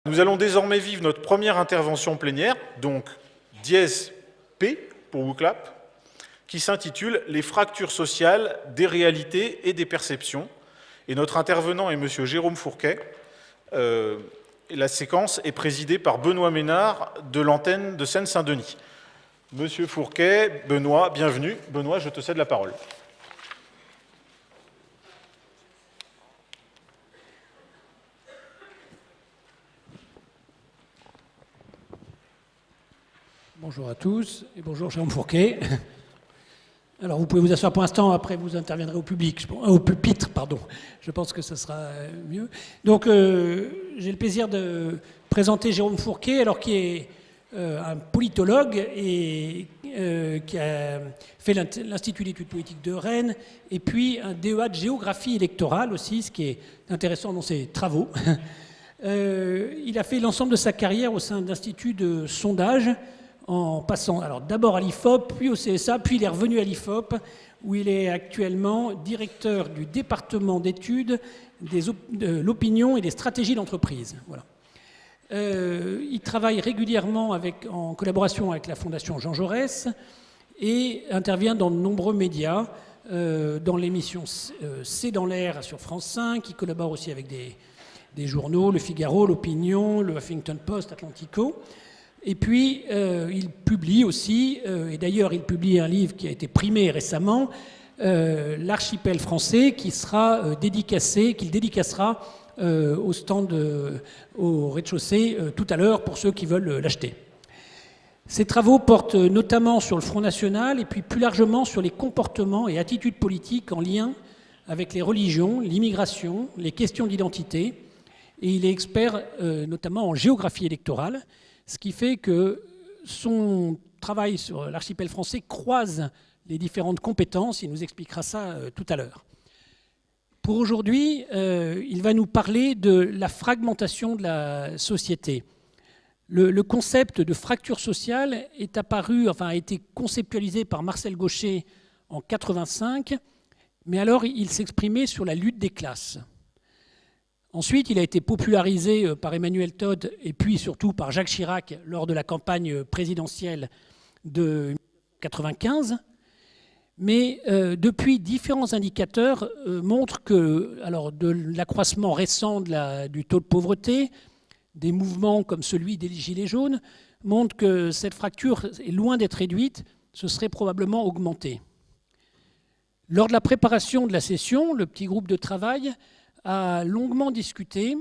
Nous allons désormais vivre notre première intervention plénière, donc dièse P pour WooClap, qui s'intitule « Les fractures sociales, des réalités et des perceptions ». Et notre intervenant est M. Jérôme Fourquet. La séquence est présidée par Benoît Ménard de l'antenne de Seine-Saint-Denis. Monsieur Fourquet, Benoît, bienvenue. Benoît, je te cède la parole. Bonjour à tous et bonjour Jérôme Fourquet. Alors vous pouvez vous asseoir pour l'instant, après vous interviendrez au pupitre, pardon. Je pense que ce sera mieux. Donc j'ai le plaisir de présenter Jérôme Fourquet, alors qui est un politologue et qui a fait l'Institut d'études politiques de Rennes et puis un DEA de géographie électorale aussi, ce qui est intéressant dans ses travaux. Il a fait l'ensemble de sa carrière au sein d'instituts de sondage, en passant alors d'abord à l'IFOP, puis au CSA, puis il est revenu à l'IFOP, où il est actuellement directeur du département d'études de l'opinion et des stratégies d'entreprise. Voilà. Il travaille régulièrement en collaboration avec la Fondation Jean Jaurès et intervient dans de nombreux médias, dans l'émission C'est dans l'air sur France 5, il collabore aussi avec des journaux, Le Figaro, L'Opinion, le Huffington Post, Atlantico. Et puis, il publie aussi, et d'ailleurs, il publie un livre qui a été primé récemment, L'Archipel français, qu'il dédicacera au stand au rez-de-chaussée tout à l'heure pour ceux qui veulent l'acheter. Ses travaux portent notamment sur le Front National et puis plus largement sur les comportements et attitudes politiques en lien avec les religions, l'immigration, les questions d'identité. Et il est expert notamment en géographie électorale, ce qui fait que son travail sur l'archipel français croise les différentes compétences. Il nous expliquera ça tout à l'heure. Pour aujourd'hui, il va nous parler de la fragmentation de la société. Le concept de fracture sociale a été conceptualisé par Marcel Gauchet en 1985, mais alors il s'exprimait sur la lutte des classes. Ensuite, il a été popularisé par Emmanuel Todd et puis surtout par Jacques Chirac lors de la campagne présidentielle de 1995. Mais depuis, différents indicateurs montrent que, alors de l'accroissement récent du taux de pauvreté, des mouvements comme celui des Gilets jaunes, montrent que cette fracture est loin d'être réduite, ce serait probablement augmentée. Lors de la préparation de la session, le petit groupe de travail a longuement discuté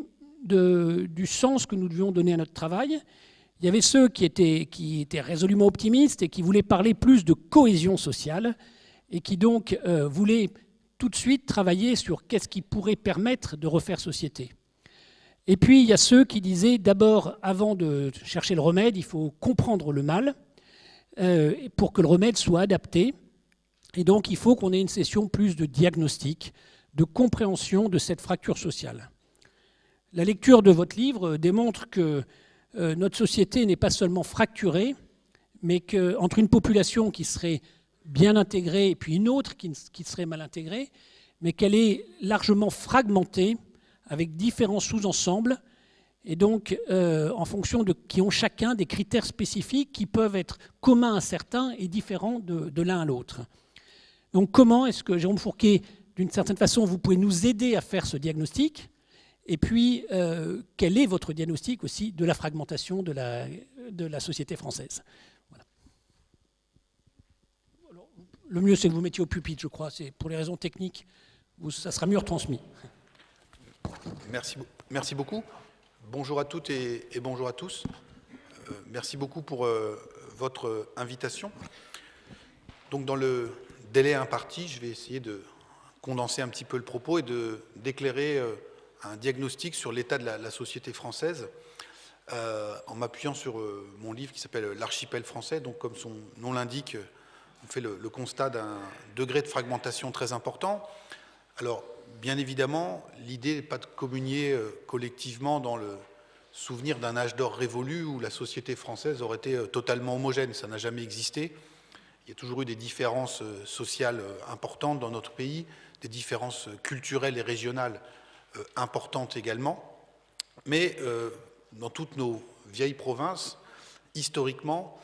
du sens que nous devions donner à notre travail. Il y avait ceux qui étaient résolument optimistes et qui voulaient parler plus de cohésion sociale et qui donc voulaient tout de suite travailler sur qu'est-ce qui pourrait permettre de refaire société. Et puis il y a ceux qui disaient d'abord, avant de chercher le remède, il faut comprendre le mal pour que le remède soit adapté. Et donc il faut qu'on ait une session plus de diagnostic, de compréhension de cette fracture sociale. La lecture de votre livre démontre que notre société n'est pas seulement fracturée, mais qu'entre une population qui serait bien intégrée et puis une autre qui serait mal intégrée, mais qu'elle est largement fragmentée avec différents sous-ensembles et donc en fonction qui ont chacun des critères spécifiques qui peuvent être communs à certains et différents de l'un à l'autre. Donc comment est-ce que Jérôme Fourquet, d'une certaine façon, vous pouvez nous aider à faire ce diagnostic? Et puis, quel est votre diagnostic aussi de la fragmentation de la société française? Voilà. Alors, le mieux, c'est que vous mettiez au pupitre, je crois. C'est pour les raisons techniques, ça sera mieux retransmis. Merci beaucoup. Bonjour à toutes et bonjour à tous. Merci beaucoup pour votre invitation. Donc, dans le délai imparti, je vais essayer de condenser un petit peu le propos et d'éclairer un diagnostic sur l'état de la société française en m'appuyant sur mon livre qui s'appelle L'Archipel français. Donc, comme son nom l'indique, on fait le constat d'un degré de fragmentation très important. Alors, bien évidemment, l'idée n'est pas de communier collectivement dans le souvenir d'un âge d'or révolu où la société française aurait été totalement homogène. Ça n'a jamais existé. Il y a toujours eu des différences sociales importantes dans notre pays, des différences culturelles et régionales importantes également. Mais dans toutes nos vieilles provinces, historiquement,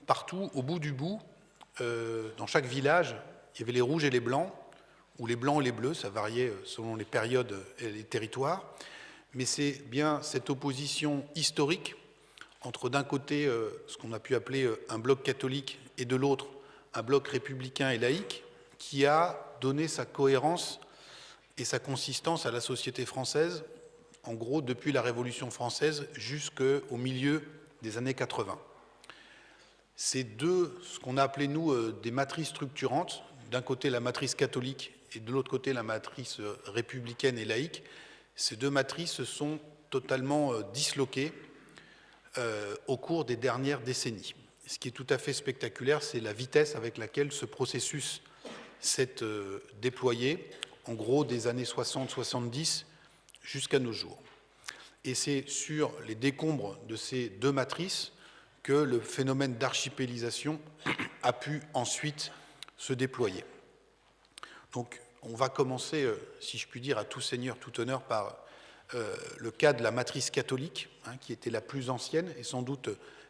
partout, au bout du bout, dans chaque village, il y avait les rouges et les blancs, ou les blancs et les bleus, ça variait selon les périodes et les territoires, mais c'est bien cette opposition historique entre d'un côté ce qu'on a pu appeler un bloc catholique et de l'autre un bloc républicain et laïque qui a donné sa cohérence et sa consistance à la société française, en gros depuis la Révolution française jusqu'au milieu des années 80. Ces deux, ce qu'on a appelé nous des matrices structurantes, d'un côté la matrice catholique et de l'autre côté la matrice républicaine et laïque, ces deux matrices se sont totalement disloquées au cours des dernières décennies. Ce qui est tout à fait spectaculaire, c'est la vitesse avec laquelle ce processus s'est déployé, en gros des années 60-70 jusqu'à nos jours. Et c'est sur les décombres de ces deux matrices que le phénomène d'archipélisation a pu ensuite se déployer. Donc on va commencer, si je puis dire, à tout seigneur, tout honneur, par le cas de la matrice catholique, qui était la plus ancienne et sans doute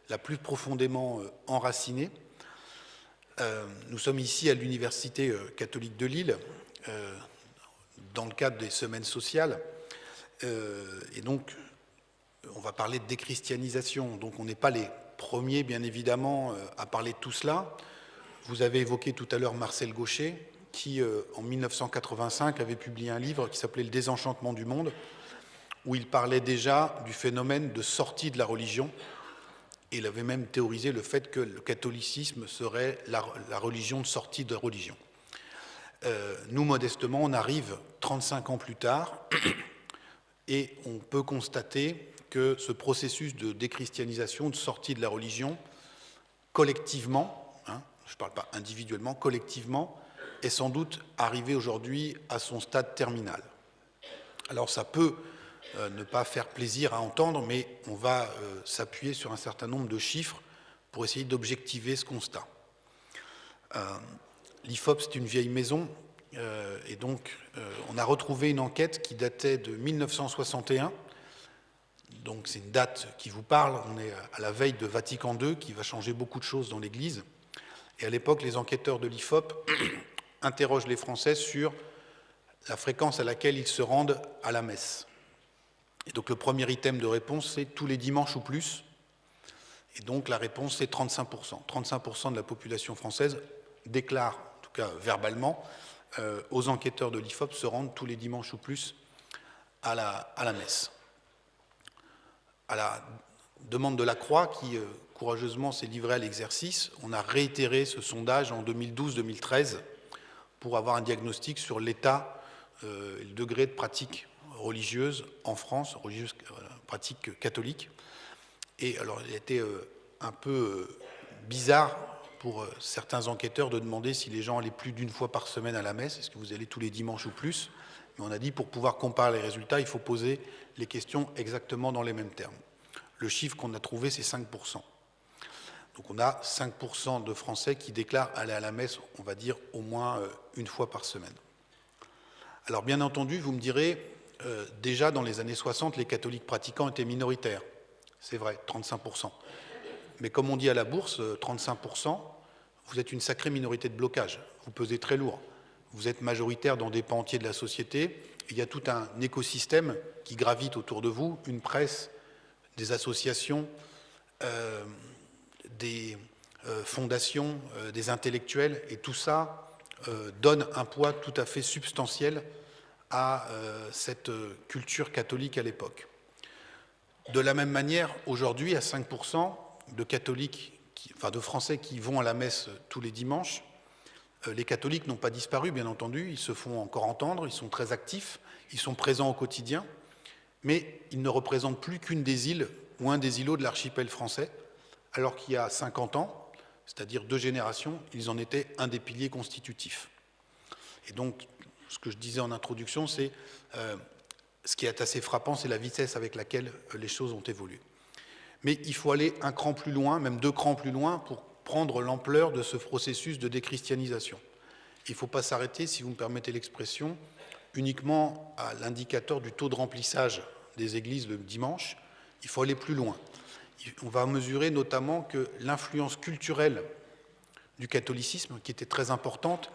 la plus profondément enracinée. Nous sommes ici à l'Université catholique de Lille, dans le cadre des semaines sociales, et donc on va parler de déchristianisation. Donc on n'est pas les premiers, bien évidemment, à parler de tout cela. Vous avez évoqué tout à l'heure Marcel Gauchet, qui, en 1985, avait publié un livre qui s'appelait « Le désenchantement du monde », où il parlait déjà du phénomène de sortie de la religion. Et il avait même théorisé le fait que le catholicisme serait la religion de sortie de religion. Nous, modestement, on arrive 35 ans plus tard, et on peut constater que ce processus de déchristianisation, de sortie de la religion, collectivement, je ne parle pas individuellement, collectivement, est sans doute arrivé aujourd'hui à son stade terminal. Alors ça peut ne pas faire plaisir à entendre, mais on va s'appuyer sur un certain nombre de chiffres pour essayer d'objectiver ce constat. L'IFOP, c'est une vieille maison, et donc on a retrouvé une enquête qui datait de 1961, donc c'est une date qui vous parle, on est à la veille de Vatican II, qui va changer beaucoup de choses dans l'Église, et à l'époque, les enquêteurs de l'IFOP interrogent les Français sur la fréquence à laquelle ils se rendent à la messe. Et donc le premier item de réponse, c'est tous les dimanches ou plus. Et donc la réponse, c'est 35%. 35% de la population française déclare, en tout cas verbalement, aux enquêteurs de l'IFOP se rendre tous les dimanches ou plus à la messe. À la demande de la Croix, qui courageusement s'est livrée à l'exercice, on a réitéré ce sondage en 2012-2013 pour avoir un diagnostic sur l'état et le degré de pratique religieuse en France, religieuse pratique catholique. Et alors il a été un peu bizarre pour certains enquêteurs de demander si les gens allaient plus d'une fois par semaine à la messe, est-ce que vous allez tous les dimanches ou plus? Mais on a dit pour pouvoir comparer les résultats, il faut poser les questions exactement dans les mêmes termes. Le chiffre qu'on a trouvé, c'est 5%. Donc on a 5% de Français qui déclarent aller à la messe, on va dire, au moins une fois par semaine. Alors bien entendu, vous me direz, déjà dans les années 60, les catholiques pratiquants étaient minoritaires. C'est vrai, 35%. Mais comme on dit à la bourse, 35%, vous êtes une sacrée minorité de blocage. Vous pesez très lourd. Vous êtes majoritaire dans des pans entiers de la société. Et il y a tout un écosystème qui gravite autour de vous, une presse, des associations, des fondations, des intellectuels. Et tout ça donne un poids tout à fait substantiel à cette culture catholique à l'époque. De la même manière, aujourd'hui, à 5% de catholiques, de Français qui vont à la messe tous les dimanches, les catholiques n'ont pas disparu, bien entendu, ils se font encore entendre, ils sont très actifs, ils sont présents au quotidien, mais ils ne représentent plus qu'une des îles ou un des îlots de l'archipel français, alors qu'il y a 50 ans, c'est-à-dire 2 générations, ils en étaient un des piliers constitutifs. Et donc, ce que je disais en introduction, c'est ce qui est assez frappant, c'est la vitesse avec laquelle les choses ont évolué. Mais il faut aller un cran plus loin, même 2 crans plus loin, pour prendre l'ampleur de ce processus de déchristianisation. Il ne faut pas s'arrêter, si vous me permettez l'expression, uniquement à l'indicateur du taux de remplissage des églises le dimanche, il faut aller plus loin. On va mesurer notamment que l'influence culturelle du catholicisme, qui était très importante,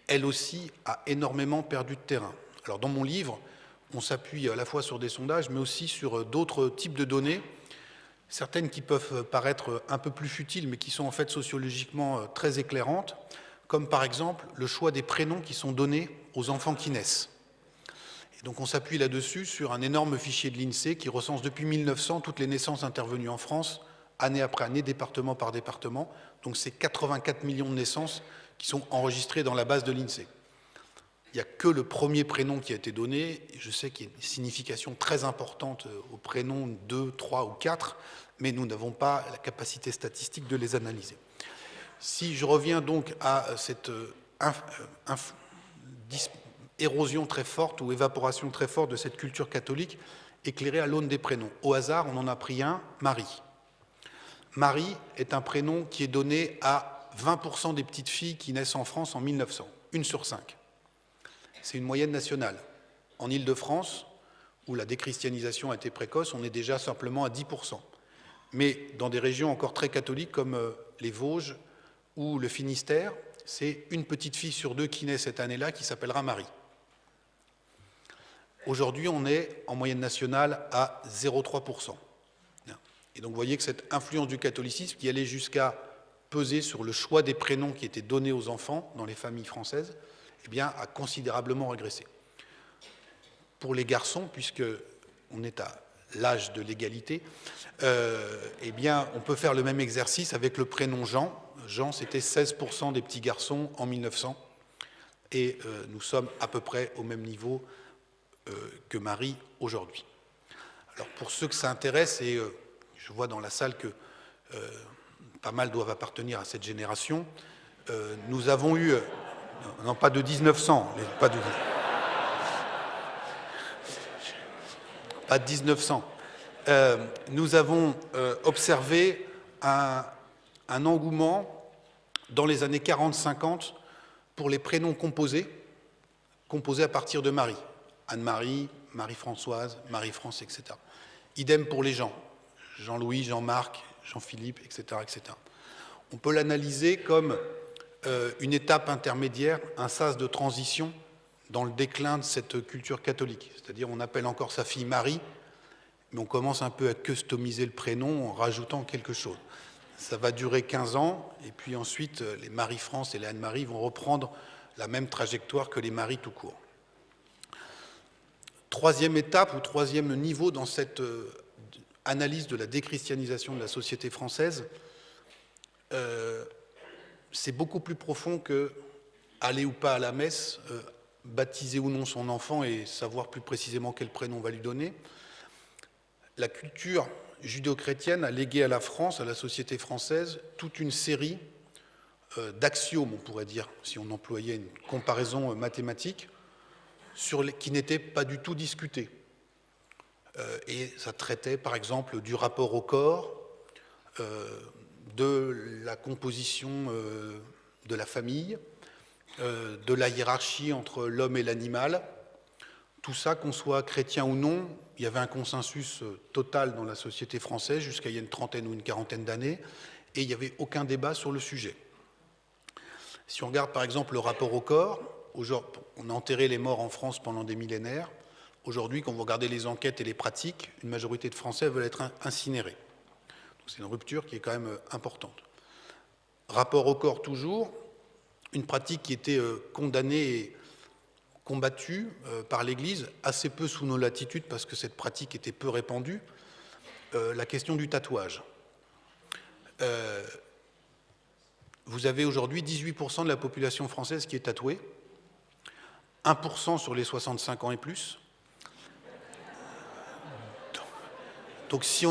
elle aussi a énormément perdu de terrain. Alors dans mon livre, on s'appuie à la fois sur des sondages, mais aussi sur d'autres types de données, certaines qui peuvent paraître un peu plus futiles, mais qui sont en fait sociologiquement très éclairantes, comme par exemple le choix des prénoms qui sont donnés aux enfants qui naissent. Et donc on s'appuie là-dessus sur un énorme fichier de l'INSEE qui recense depuis 1900 toutes les naissances intervenues en France, année après année, département par département. Donc c'est 84 millions de naissances qui sont enregistrées dans la base de l'INSEE. Il n'y a que le premier prénom qui a été donné. Je sais qu'il y a une signification très importante aux prénoms 2, 3 ou 4, mais nous n'avons pas la capacité statistique de les analyser. Si je reviens donc à cette érosion très forte ou évaporation très forte de cette culture catholique éclairée à l'aune des prénoms. Au hasard, on en a pris un, Marie. Marie est un prénom qui est donné à 20% des petites filles qui naissent en France en 1900, 1 sur 5. C'est une moyenne nationale. En Île-de-France, où la déchristianisation a été précoce, on est déjà simplement à 10%. Mais dans des régions encore très catholiques comme les Vosges ou le Finistère, c'est une petite fille sur 2 qui naît cette année-là qui s'appellera Marie. Aujourd'hui, on est en moyenne nationale à 0,3%. Et donc vous voyez que cette influence du catholicisme qui allait jusqu'à peser sur le choix des prénoms qui étaient donnés aux enfants dans les familles françaises, eh bien, a considérablement régressé. Pour les garçons, puisqu'on est à l'âge de l'égalité, eh bien, on peut faire le même exercice avec le prénom Jean. Jean, c'était 16% des petits garçons en 1900, et nous sommes à peu près au même niveau que Marie aujourd'hui. Alors, pour ceux que ça intéresse, et je vois dans la salle que pas mal doivent appartenir à cette génération, nous avons eu... non, pas de 1900, pas de 1900. Nous avons observé un engouement dans les années 40-50 pour les prénoms composés à partir de Marie. Anne-Marie, Marie-Françoise, Marie-France, etc. Idem pour les gens. Jean-Louis, Jean-Marc, Jean-Philippe, etc., etc. On peut l'analyser comme une étape intermédiaire, un sas de transition dans le déclin de cette culture catholique. C'est-à-dire on appelle encore sa fille Marie, mais on commence un peu à customiser le prénom en rajoutant quelque chose. Ça va durer 15 ans, et puis ensuite les Marie-France et les Anne-Marie vont reprendre la même trajectoire que les Marie tout court. Troisième étape ou troisième niveau dans cette analyse de la déchristianisation de la société française, c'est beaucoup plus profond que aller ou pas à la messe, baptiser ou non son enfant et savoir plus précisément quel prénom on va lui donner. La culture judéo-chrétienne a légué à la France, à la société française, toute une série d'axiomes, on pourrait dire, si on employait une comparaison mathématique, qui n'étaient pas du tout discutés. Et ça traitait, par exemple, du rapport au corps, de la composition de la famille, de la hiérarchie entre l'homme et l'animal. Tout ça, qu'on soit chrétien ou non, il y avait un consensus total dans la société française jusqu'à il y a une trentaine ou une quarantaine d'années, et il n'y avait aucun débat sur le sujet. Si on regarde par exemple le rapport au corps, on a enterré les morts en France pendant des millénaires. Aujourd'hui, quand vous regardez les enquêtes et les pratiques, une majorité de Français veulent être incinérés. C'est une rupture qui est quand même importante. Rapport au corps toujours, une pratique qui était condamnée et combattue par l'Église, assez peu sous nos latitudes parce que cette pratique était peu répandue, la question du tatouage. Vous avez aujourd'hui 18% de la population française qui est tatouée, 1% sur les 65 ans et plus. Donc si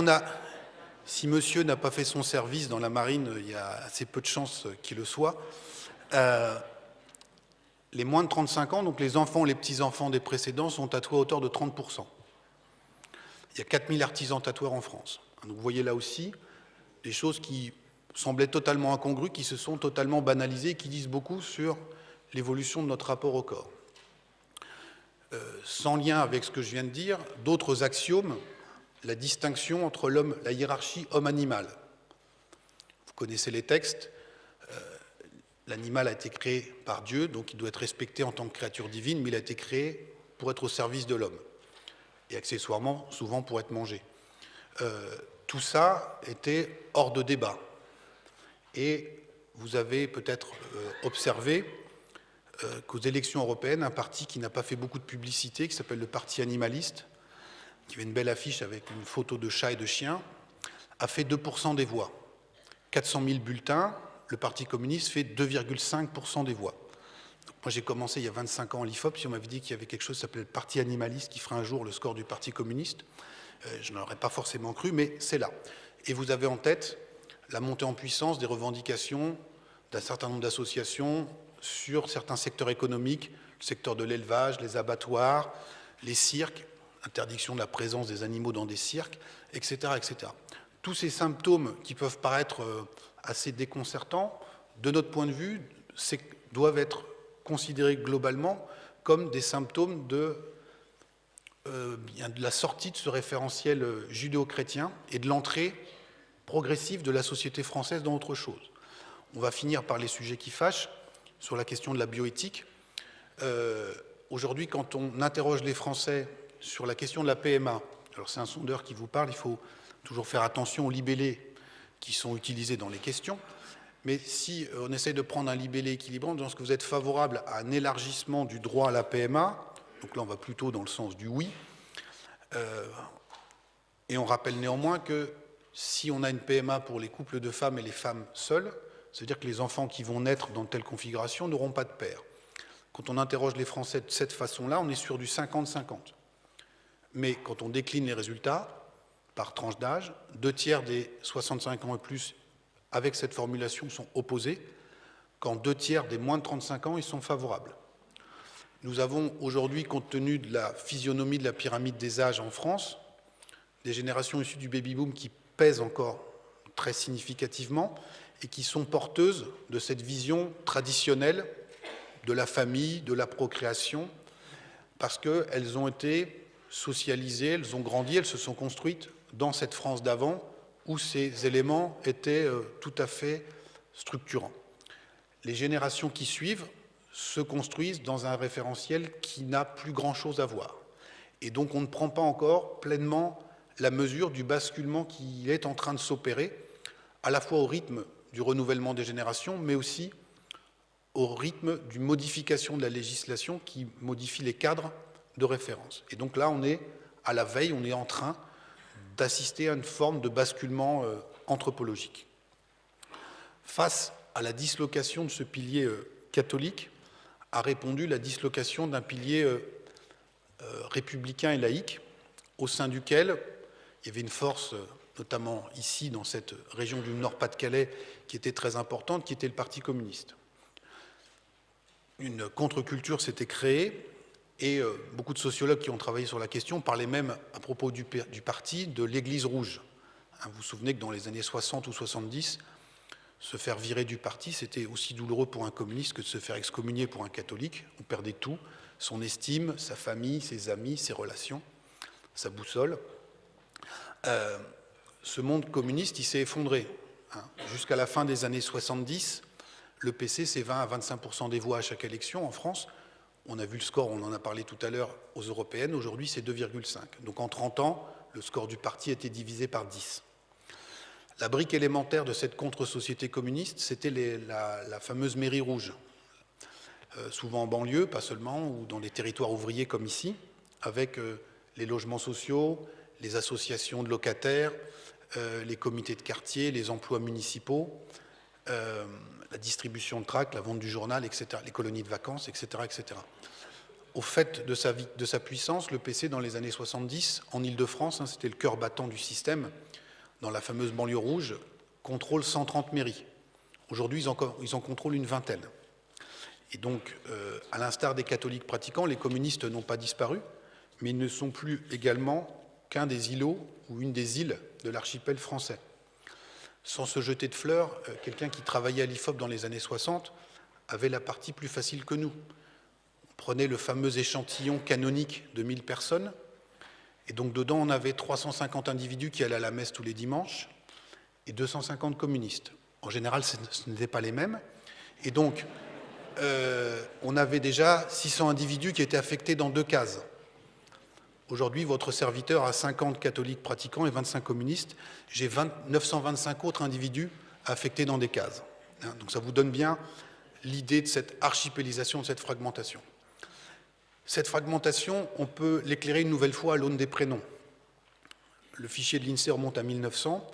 monsieur n'a pas fait son service dans la marine, il y a assez peu de chances qu'il le soit. Les moins de 35 ans, donc les enfants, les petits-enfants des précédents, sont tatoués à hauteur de 30%. Il y a 4000 artisans tatoueurs en France. Donc vous voyez là aussi des choses qui semblaient totalement incongrues, qui se sont totalement banalisées, qui disent beaucoup sur l'évolution de notre rapport au corps. Sans lien avec ce que je viens de dire, d'autres axiomes la distinction entre l'homme, la hiérarchie homme-animal. Vous connaissez les textes. L'animal a été créé par Dieu, donc il doit être respecté en tant que créature divine, mais il a été créé pour être au service de l'homme, et accessoirement, souvent pour être mangé. Tout ça était hors de débat. Et vous avez peut-être observé qu'aux élections européennes, un parti qui n'a pas fait beaucoup de publicité, qui s'appelle le Parti animaliste, qui avait une belle affiche avec une photo de chat et de chien, a fait 2% des voix. 400 000 bulletins, le Parti communiste fait 2,5% des voix. Donc moi j'ai commencé il y a 25 ans à l'IFOP, si on m'avait dit qu'il y avait quelque chose qui s'appelait le Parti animaliste qui ferait un jour le score du Parti communiste, je n'aurais pas forcément cru, mais c'est là. Et vous avez en tête la montée en puissance des revendications d'un certain nombre d'associations sur certains secteurs économiques, le secteur de l'élevage, les abattoirs, les cirques, interdiction de la présence des animaux dans des cirques, etc., etc. Tous ces symptômes qui peuvent paraître assez déconcertants, de notre point de vue, doivent être considérés globalement comme des symptômes de la sortie de ce référentiel judéo-chrétien et de l'entrée progressive de la société française dans autre chose. On va finir par les sujets qui fâchent sur la question de la bioéthique. Aujourd'hui, quand on interroge les Français sur la question de la PMA, alors c'est un sondeur qui vous parle, il faut toujours faire attention aux libellés qui sont utilisés dans les questions, mais si on essaye de prendre un libellé équilibrant, dans ce que vous êtes favorable à un élargissement du droit à la PMA, donc là on va plutôt dans le sens du oui, et on rappelle néanmoins que si on a une PMA pour les couples de femmes et les femmes seules, ça veut dire que les enfants qui vont naître dans telle configuration n'auront pas de père. Quand on interroge les Français de cette façon-là, on est sur du 50-50. Mais quand on décline les résultats par tranche d'âge, 2/3 des 65 ans et plus avec cette formulation sont opposés, quand 2/3 des moins de 35 ans, ils sont favorables. Nous avons aujourd'hui, compte tenu de la physionomie de la pyramide des âges en France, des générations issues du baby-boom qui pèsent encore très significativement et qui sont porteuses de cette vision traditionnelle de la famille, de la procréation, parce qu'elles ont été socialisées, elles ont grandi, elles se sont construites dans cette France d'avant où ces éléments étaient tout à fait structurants. Les générations qui suivent se construisent dans un référentiel qui n'a plus grand-chose à voir. Et donc on ne prend pas encore pleinement la mesure du basculement qui est en train de s'opérer, à la fois au rythme du renouvellement des générations, mais aussi au rythme d'une modification de la législation qui modifie les cadres de référence. Et donc là, on est à la veille, on est en train d'assister à une forme de basculement anthropologique. Face à la dislocation de ce pilier catholique, a répondu la dislocation d'un pilier républicain et laïque, au sein duquel il y avait une force, notamment ici, dans cette région du Nord-Pas-de-Calais, qui était très importante, qui était le Parti communiste. Une contre-culture s'était créée, et beaucoup de sociologues qui ont travaillé sur la question parlaient même, à propos du parti, de l'Église rouge. Vous vous souvenez que dans les années 60 ou 70, se faire virer du parti, c'était aussi douloureux pour un communiste que de se faire excommunier pour un catholique. On perdait tout, son estime, sa famille, ses amis, ses relations, sa boussole. Ce monde communiste, il s'est effondré. Jusqu'à la fin des années 70, le PC, c'est 20 à 25% des voix à chaque élection en France. On a vu le score, on en a parlé tout à l'heure, aux européennes. Aujourd'hui, c'est 2,5. Donc en 30 ans, le score du parti a été divisé par 10. La brique élémentaire de cette contre-société communiste, c'était la fameuse mairie rouge, souvent en banlieue, pas seulement, ou dans les territoires ouvriers comme ici, avec les logements sociaux, les associations de locataires, les comités de quartier, les emplois municipaux, la distribution de tracts, la vente du journal, etc., les colonies de vacances, etc., etc. Au fait de sa puissance, le PC, dans les années 70, en Île-de-France, c'était le cœur battant du système, dans la fameuse banlieue rouge, contrôle 130 mairies. Aujourd'hui, ils en contrôlent une vingtaine. Et donc, à l'instar des catholiques pratiquants, les communistes n'ont pas disparu, mais ils ne sont plus également qu'un des îlots ou une des îles de l'archipel français. Sans se jeter de fleurs, quelqu'un qui travaillait à l'IFOP dans les années 60 avait la partie plus facile que nous. On prenait le fameux échantillon canonique de 1000 personnes Et donc dedans, on avait 350 individus qui allaient à la messe tous les dimanches et 250 communistes. En général, ce n'étaient pas les mêmes. Et donc, on avait déjà 600 individus qui étaient affectés dans 2 cases. Aujourd'hui, votre serviteur a 50 catholiques pratiquants et 25 communistes. J'ai 925 autres individus affectés dans des cases. Donc ça vous donne bien l'idée de cette archipélisation, de cette fragmentation. Cette fragmentation, on peut l'éclairer une nouvelle fois à l'aune des prénoms. Le fichier de l'INSEE remonte à 1900.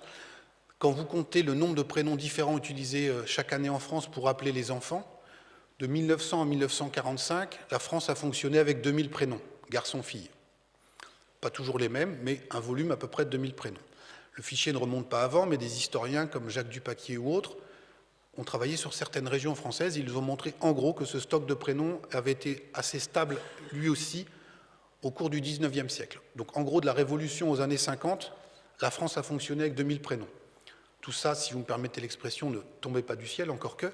Quand vous comptez le nombre de prénoms différents utilisés chaque année en France pour appeler les enfants, de 1900 à 1945, la France a fonctionné avec 2000 prénoms, garçons-filles. Pas toujours les mêmes, mais un volume à peu près de 2000 prénoms. Le fichier ne remonte pas avant, mais des historiens comme Jacques Dupaquier ou autres ont travaillé sur certaines régions françaises. Ils ont montré en gros que ce stock de prénoms avait été assez stable, lui aussi, au cours du XIXe siècle. Donc en gros, de la Révolution aux années 50, la France a fonctionné avec 2000 prénoms. Tout ça, si vous me permettez l'expression, ne tombait pas du ciel, encore que,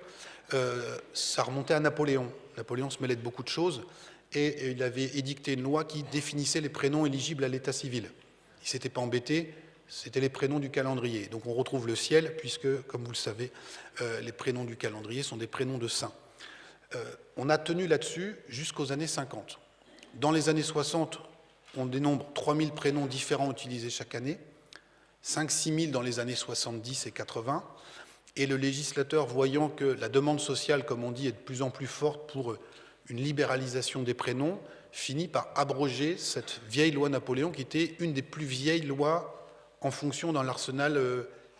ça remontait à Napoléon. Napoléon se mêlait de beaucoup de choses, et il avait édicté une loi qui définissait les prénoms éligibles à l'état civil. Il ne s'était pas embêté, c'était les prénoms du calendrier. Donc on retrouve le ciel, puisque, comme vous le savez, les prénoms du calendrier sont des prénoms de saints. On a tenu là-dessus jusqu'aux années 50. Dans les années 60, on dénombre 3000 prénoms différents utilisés chaque année, 5-6 000 dans les années 70 et 80, et le législateur, voyant que la demande sociale, comme on dit, est de plus en plus forte pour une libéralisation des prénoms, finit par abroger cette vieille loi Napoléon, qui était une des plus vieilles lois en fonction dans l'arsenal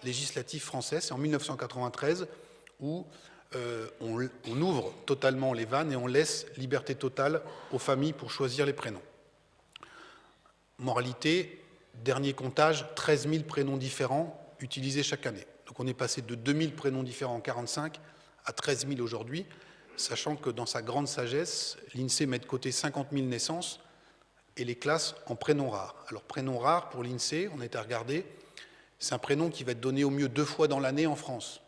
législatif français. C'est en 1993 où on ouvre totalement les vannes et on laisse liberté totale aux familles pour choisir les prénoms. Moralité, dernier comptage, 13 000 prénoms différents utilisés chaque année. Donc on est passé de 2000 prénoms différents en 1945 à 13 000 aujourd'hui, sachant que dans sa grande sagesse, l'INSEE met de côté 50 000 naissances et les classe en prénoms rares. Alors prénom rare pour l'INSEE, on a été à regarder, c'est un prénom qui va être donné au mieux 2 fois dans l'année en France.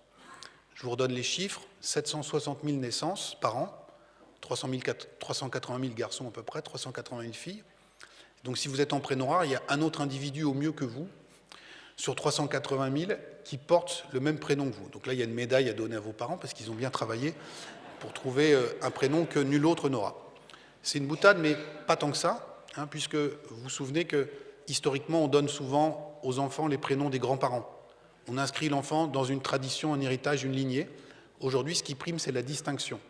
Je vous redonne les chiffres, 760 000 naissances par an, 380 000 garçons à peu près, 380 000 filles. Donc si vous êtes en prénom rare, il y a un autre individu au mieux que vous, sur 380 000, qui porte le même prénom que vous. Donc là, il y a une médaille à donner à vos parents, parce qu'ils ont bien travaillé pour trouver un prénom que nul autre n'aura. C'est une boutade, mais pas tant que ça, hein, puisque vous vous souvenez que, historiquement, on donne souvent aux enfants les prénoms des grands-parents. On inscrit l'enfant dans une tradition, un héritage, une lignée. Aujourd'hui, ce qui prime, c'est la distinction,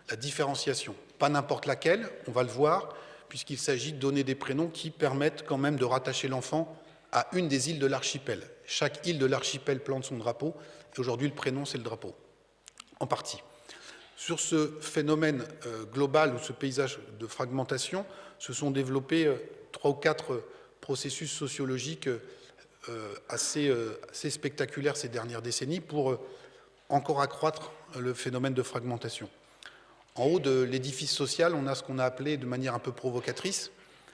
la différenciation. Pas n'importe laquelle, on va le voir, puisqu'il s'agit de donner des prénoms qui permettent quand même de rattacher l'enfant à une des îles de l'archipel. Chaque île de l'archipel plante son drapeau, et aujourd'hui le prénom c'est le drapeau, en partie. Sur ce phénomène global ou ce paysage de fragmentation, se sont développés 3 ou 4 processus sociologiques assez spectaculaires ces dernières décennies pour encore accroître le phénomène de fragmentation. En haut de l'édifice social, on a ce qu'on a appelé de manière un peu provocatrice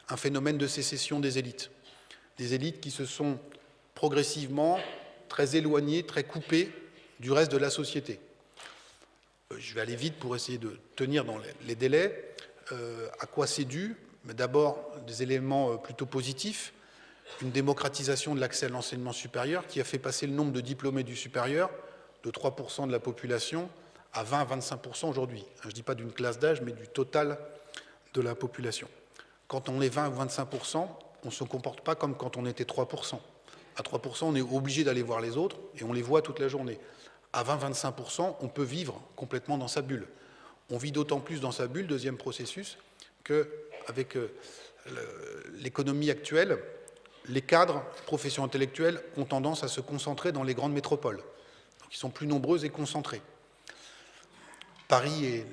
un phénomène de sécession des élites. Des élites qui se sont progressivement très éloignées, très coupées du reste de la société. Je vais aller vite pour essayer de tenir dans les délais. À quoi c'est dû? D'abord, des éléments plutôt positifs. Une démocratisation de l'accès à l'enseignement supérieur qui a fait passer le nombre de diplômés du supérieur de 3% de la population à 20 à 25% aujourd'hui. Je ne dis pas d'une classe d'âge, mais du total de la population. Quand on est 20 ou 25%, on ne se comporte pas comme quand on était 3%. À 3%, on est obligé d'aller voir les autres et on les voit toute la journée. À 20-25%, on peut vivre complètement dans sa bulle. On vit d'autant plus dans sa bulle, deuxième processus, qu'avec l'économie actuelle, les cadres, professions intellectuelles ont tendance à se concentrer dans les grandes métropoles. Donc ils sont plus nombreux et concentrés. Paris est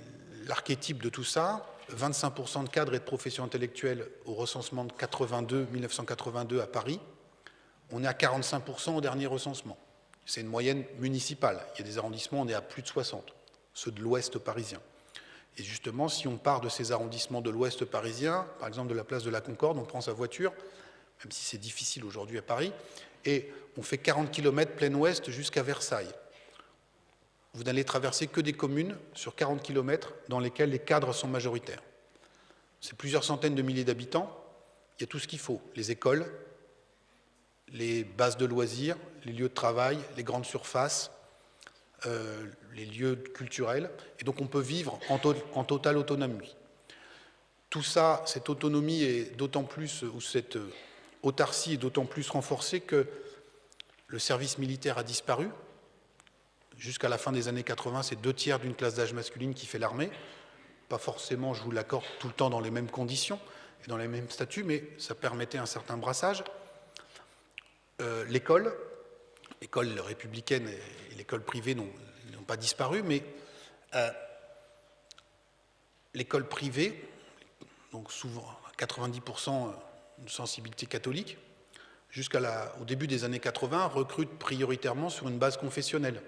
l'archétype de tout ça. 25% de cadres et de professions intellectuelles au recensement de 1982 à Paris. On est à 45% au dernier recensement. C'est une moyenne municipale. Il y a des arrondissements, on est à plus de 60, ceux de l'ouest parisien. Et justement, si on part de ces arrondissements de l'ouest parisien, par exemple de la place de la Concorde, on prend sa voiture, même si c'est difficile aujourd'hui à Paris, et on fait 40 km plein ouest jusqu'à Versailles. Vous n'allez traverser que des communes sur 40 km dans lesquelles les cadres sont majoritaires. C'est plusieurs centaines de milliers d'habitants. il y a tout ce qu'il faut, les écoles, les bases de loisirs, les lieux de travail, les grandes surfaces, les lieux culturels, et donc on peut vivre en totale autonomie. Tout ça, cette autonomie est d'autant plus, ou cette autarcie est d'autant plus renforcée que le service militaire a disparu. Jusqu'à la fin des années 80, c'est 2/3 d'une classe d'âge masculine qui fait l'armée. Pas forcément, je vous l'accorde, tout le temps dans les mêmes conditions et dans les mêmes statuts, mais ça permettait un certain brassage. L'école républicaine et l'école privée n'ont pas disparu, mais l'école privée, donc souvent 90% de sensibilité catholique, jusqu'au début des années 80, recrute prioritairement sur une base confessionnelle.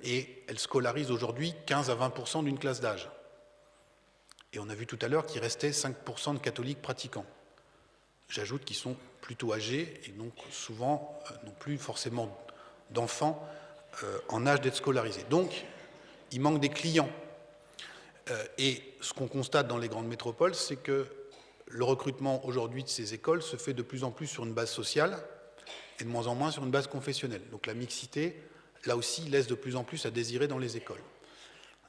Et elle scolarise aujourd'hui 15 à 20% d'une classe d'âge. Et on a vu tout à l'heure qu'il restait 5% de catholiques pratiquants. J'ajoute qu'ils sont plutôt âgés et donc souvent non plus forcément d'enfants en âge d'être scolarisés. Donc, il manque des clients. Et ce qu'on constate dans les grandes métropoles, c'est que le recrutement aujourd'hui de ces écoles se fait de plus en plus sur une base sociale et de moins en moins sur une base confessionnelle. Donc la mixité, là aussi, laisse de plus en plus à désirer dans les écoles.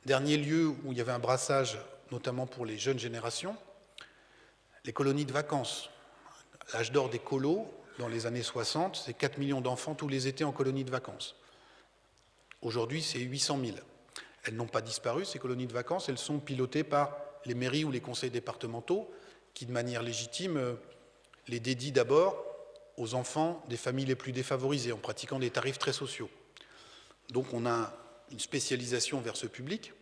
Dernier lieu où il y avait un brassage, notamment pour les jeunes générations, les colonies de vacances. L'âge d'or des colos, dans les années 60, c'est 4 millions d'enfants tous les étés en colonies de vacances. Aujourd'hui, c'est 800 000. Elles n'ont pas disparu, ces colonies de vacances, elles sont pilotées par les mairies ou les conseils départementaux qui, de manière légitime, les dédient d'abord aux enfants des familles les plus défavorisées en pratiquant des tarifs très sociaux. Donc on a une spécialisation vers ce public.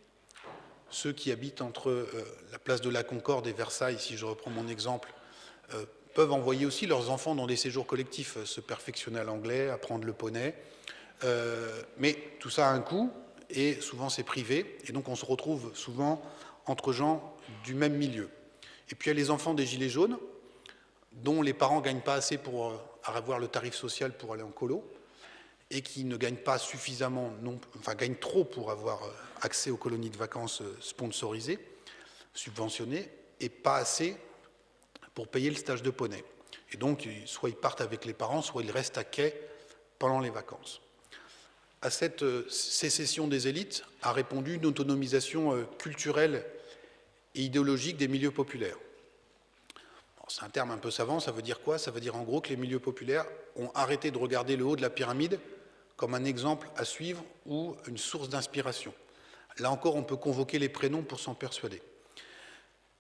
Ceux qui habitent entre la place de la Concorde et Versailles, si je reprends mon exemple, peuvent envoyer aussi leurs enfants dans des séjours collectifs, se perfectionner à l'anglais, apprendre le poney. Mais tout ça a un coût, et souvent c'est privé, et donc on se retrouve souvent entre gens du même milieu. Et puis il y a les enfants des Gilets jaunes, dont les parents ne gagnent pas assez pour avoir le tarif social pour aller en colo, et qui ne gagnent pas suffisamment, enfin gagnent trop pour avoir accès aux colonies de vacances sponsorisées, subventionnées, et pas assez pour payer le stage de poney. Et donc, soit ils partent avec les parents, soit ils restent à quai pendant les vacances. À cette sécession des élites a répondu une autonomisation culturelle et idéologique des milieux populaires. C'est un terme un peu savant, ça veut dire quoi? Ça veut dire en gros que les milieux populaires ont arrêté de regarder le haut de la pyramide comme un exemple à suivre ou une source d'inspiration. Là encore, on peut convoquer les prénoms pour s'en persuader.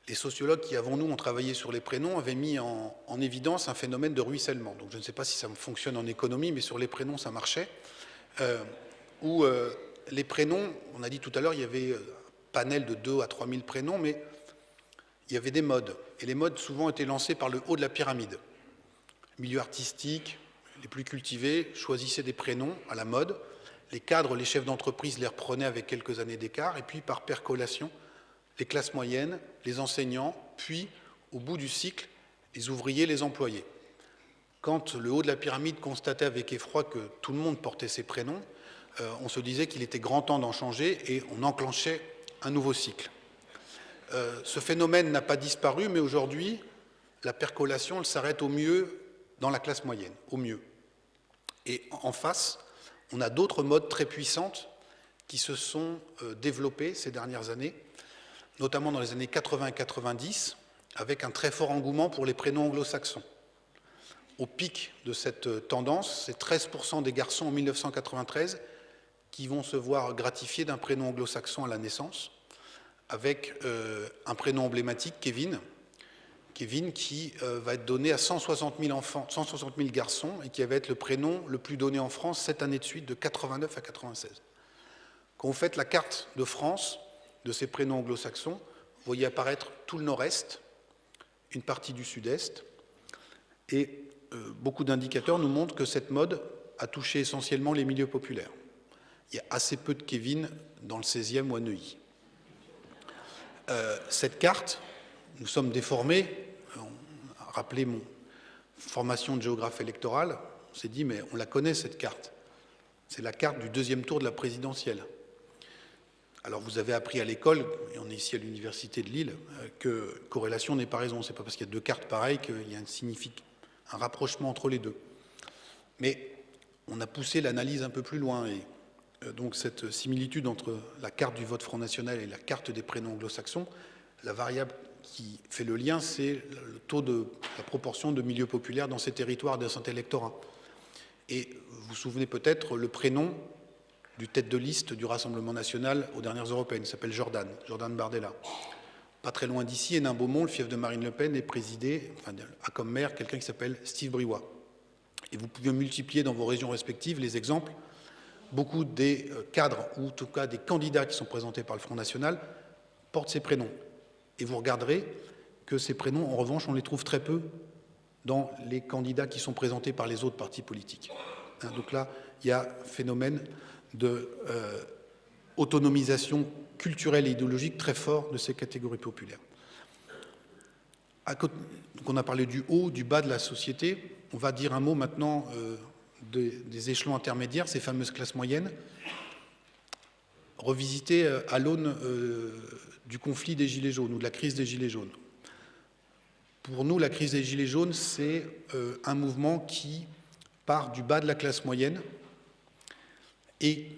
Les sociologues qui, avant nous, ont travaillé sur les prénoms avaient mis en évidence un phénomène de ruissellement. Donc je ne sais pas si ça fonctionne en économie, mais sur les prénoms, ça marchait. Où les prénoms, on a dit tout à l'heure, il y avait un panel de 2 à 3 000 prénoms, mais il y avait des modes. Et les modes souvent étaient lancés par le haut de la pyramide. Milieu artistique, les plus cultivés choisissaient des prénoms à la mode. Les cadres, les chefs d'entreprise les reprenaient avec quelques années d'écart. Et puis, par percolation, les classes moyennes, les enseignants, puis, au bout du cycle, les ouvriers, les employés. Quand le haut de la pyramide constatait avec effroi que tout le monde portait ces prénoms, on se disait qu'il était grand temps d'en changer et on enclenchait un nouveau cycle. Ce phénomène n'a pas disparu, mais aujourd'hui, la percolation, elle s'arrête au mieux dans la classe moyenne, au mieux. Et en face, on a d'autres modes très puissantes qui se sont développées ces dernières années, notamment dans les années 80 et 90, avec un très fort engouement pour les prénoms anglo-saxons. Au pic de cette tendance, c'est 13% des garçons en 1993 qui vont se voir gratifiés d'un prénom anglo-saxon à la naissance, avec un prénom emblématique, Kevin. Kevin qui va être donné à 160 000 enfants, 160 000 garçons, et qui va être le prénom le plus donné en France 7 années de suite, de 89 à 96. Quand vous faites la carte de France de ces prénoms anglo-saxons, vous voyez apparaître tout le nord-est, une partie du sud-est, et beaucoup d'indicateurs nous montrent que cette mode a touché essentiellement les milieux populaires. Il y a assez peu de Kevin dans le 16e ou à Neuilly. Cette carte, nous sommes déformés. Rappelez mon formation de géographe électoral, on s'est dit, mais on la connaît cette carte. C'est la carte du deuxième tour de la présidentielle. Alors vous avez appris à l'école, et on est ici à l'université de Lille, que corrélation n'est pas raison. C'est pas parce qu'il y a deux cartes pareilles qu'il y a un rapprochement entre les deux. Mais on a poussé l'analyse un peu plus loin, et donc cette similitude entre la carte du vote Front National et la carte des prénoms anglo-saxons, la variable qui fait le lien, c'est le taux de la proportion de milieux populaires dans ces territoires de cet électorat. Et vous vous souvenez peut-être le prénom du tête de liste du Rassemblement national aux dernières européennes, il s'appelle Jordan Bardella. Pas très loin d'ici, Hénin-Beaumont, le fief de Marine Le Pen, est présidé, a comme maire quelqu'un qui s'appelle Steve Briouat. Et vous pouvez multiplier dans vos régions respectives les exemples. Beaucoup des cadres, ou en tout cas des candidats qui sont présentés par le Front National, portent ces prénoms. Et vous regarderez que ces prénoms, en revanche, on les trouve très peu dans les candidats qui sont présentés par les autres partis politiques. Donc là, il y a un phénomène de autonomisation culturelle et idéologique très fort de ces catégories populaires. Donc on a parlé du haut, du bas de la société. On va dire un mot maintenant des échelons intermédiaires, ces fameuses classes moyennes, revisitées à l'aune du conflit des Gilets jaunes ou de la crise des Gilets jaunes. Pour nous, la crise des Gilets jaunes, c'est un mouvement qui part du bas de la classe moyenne et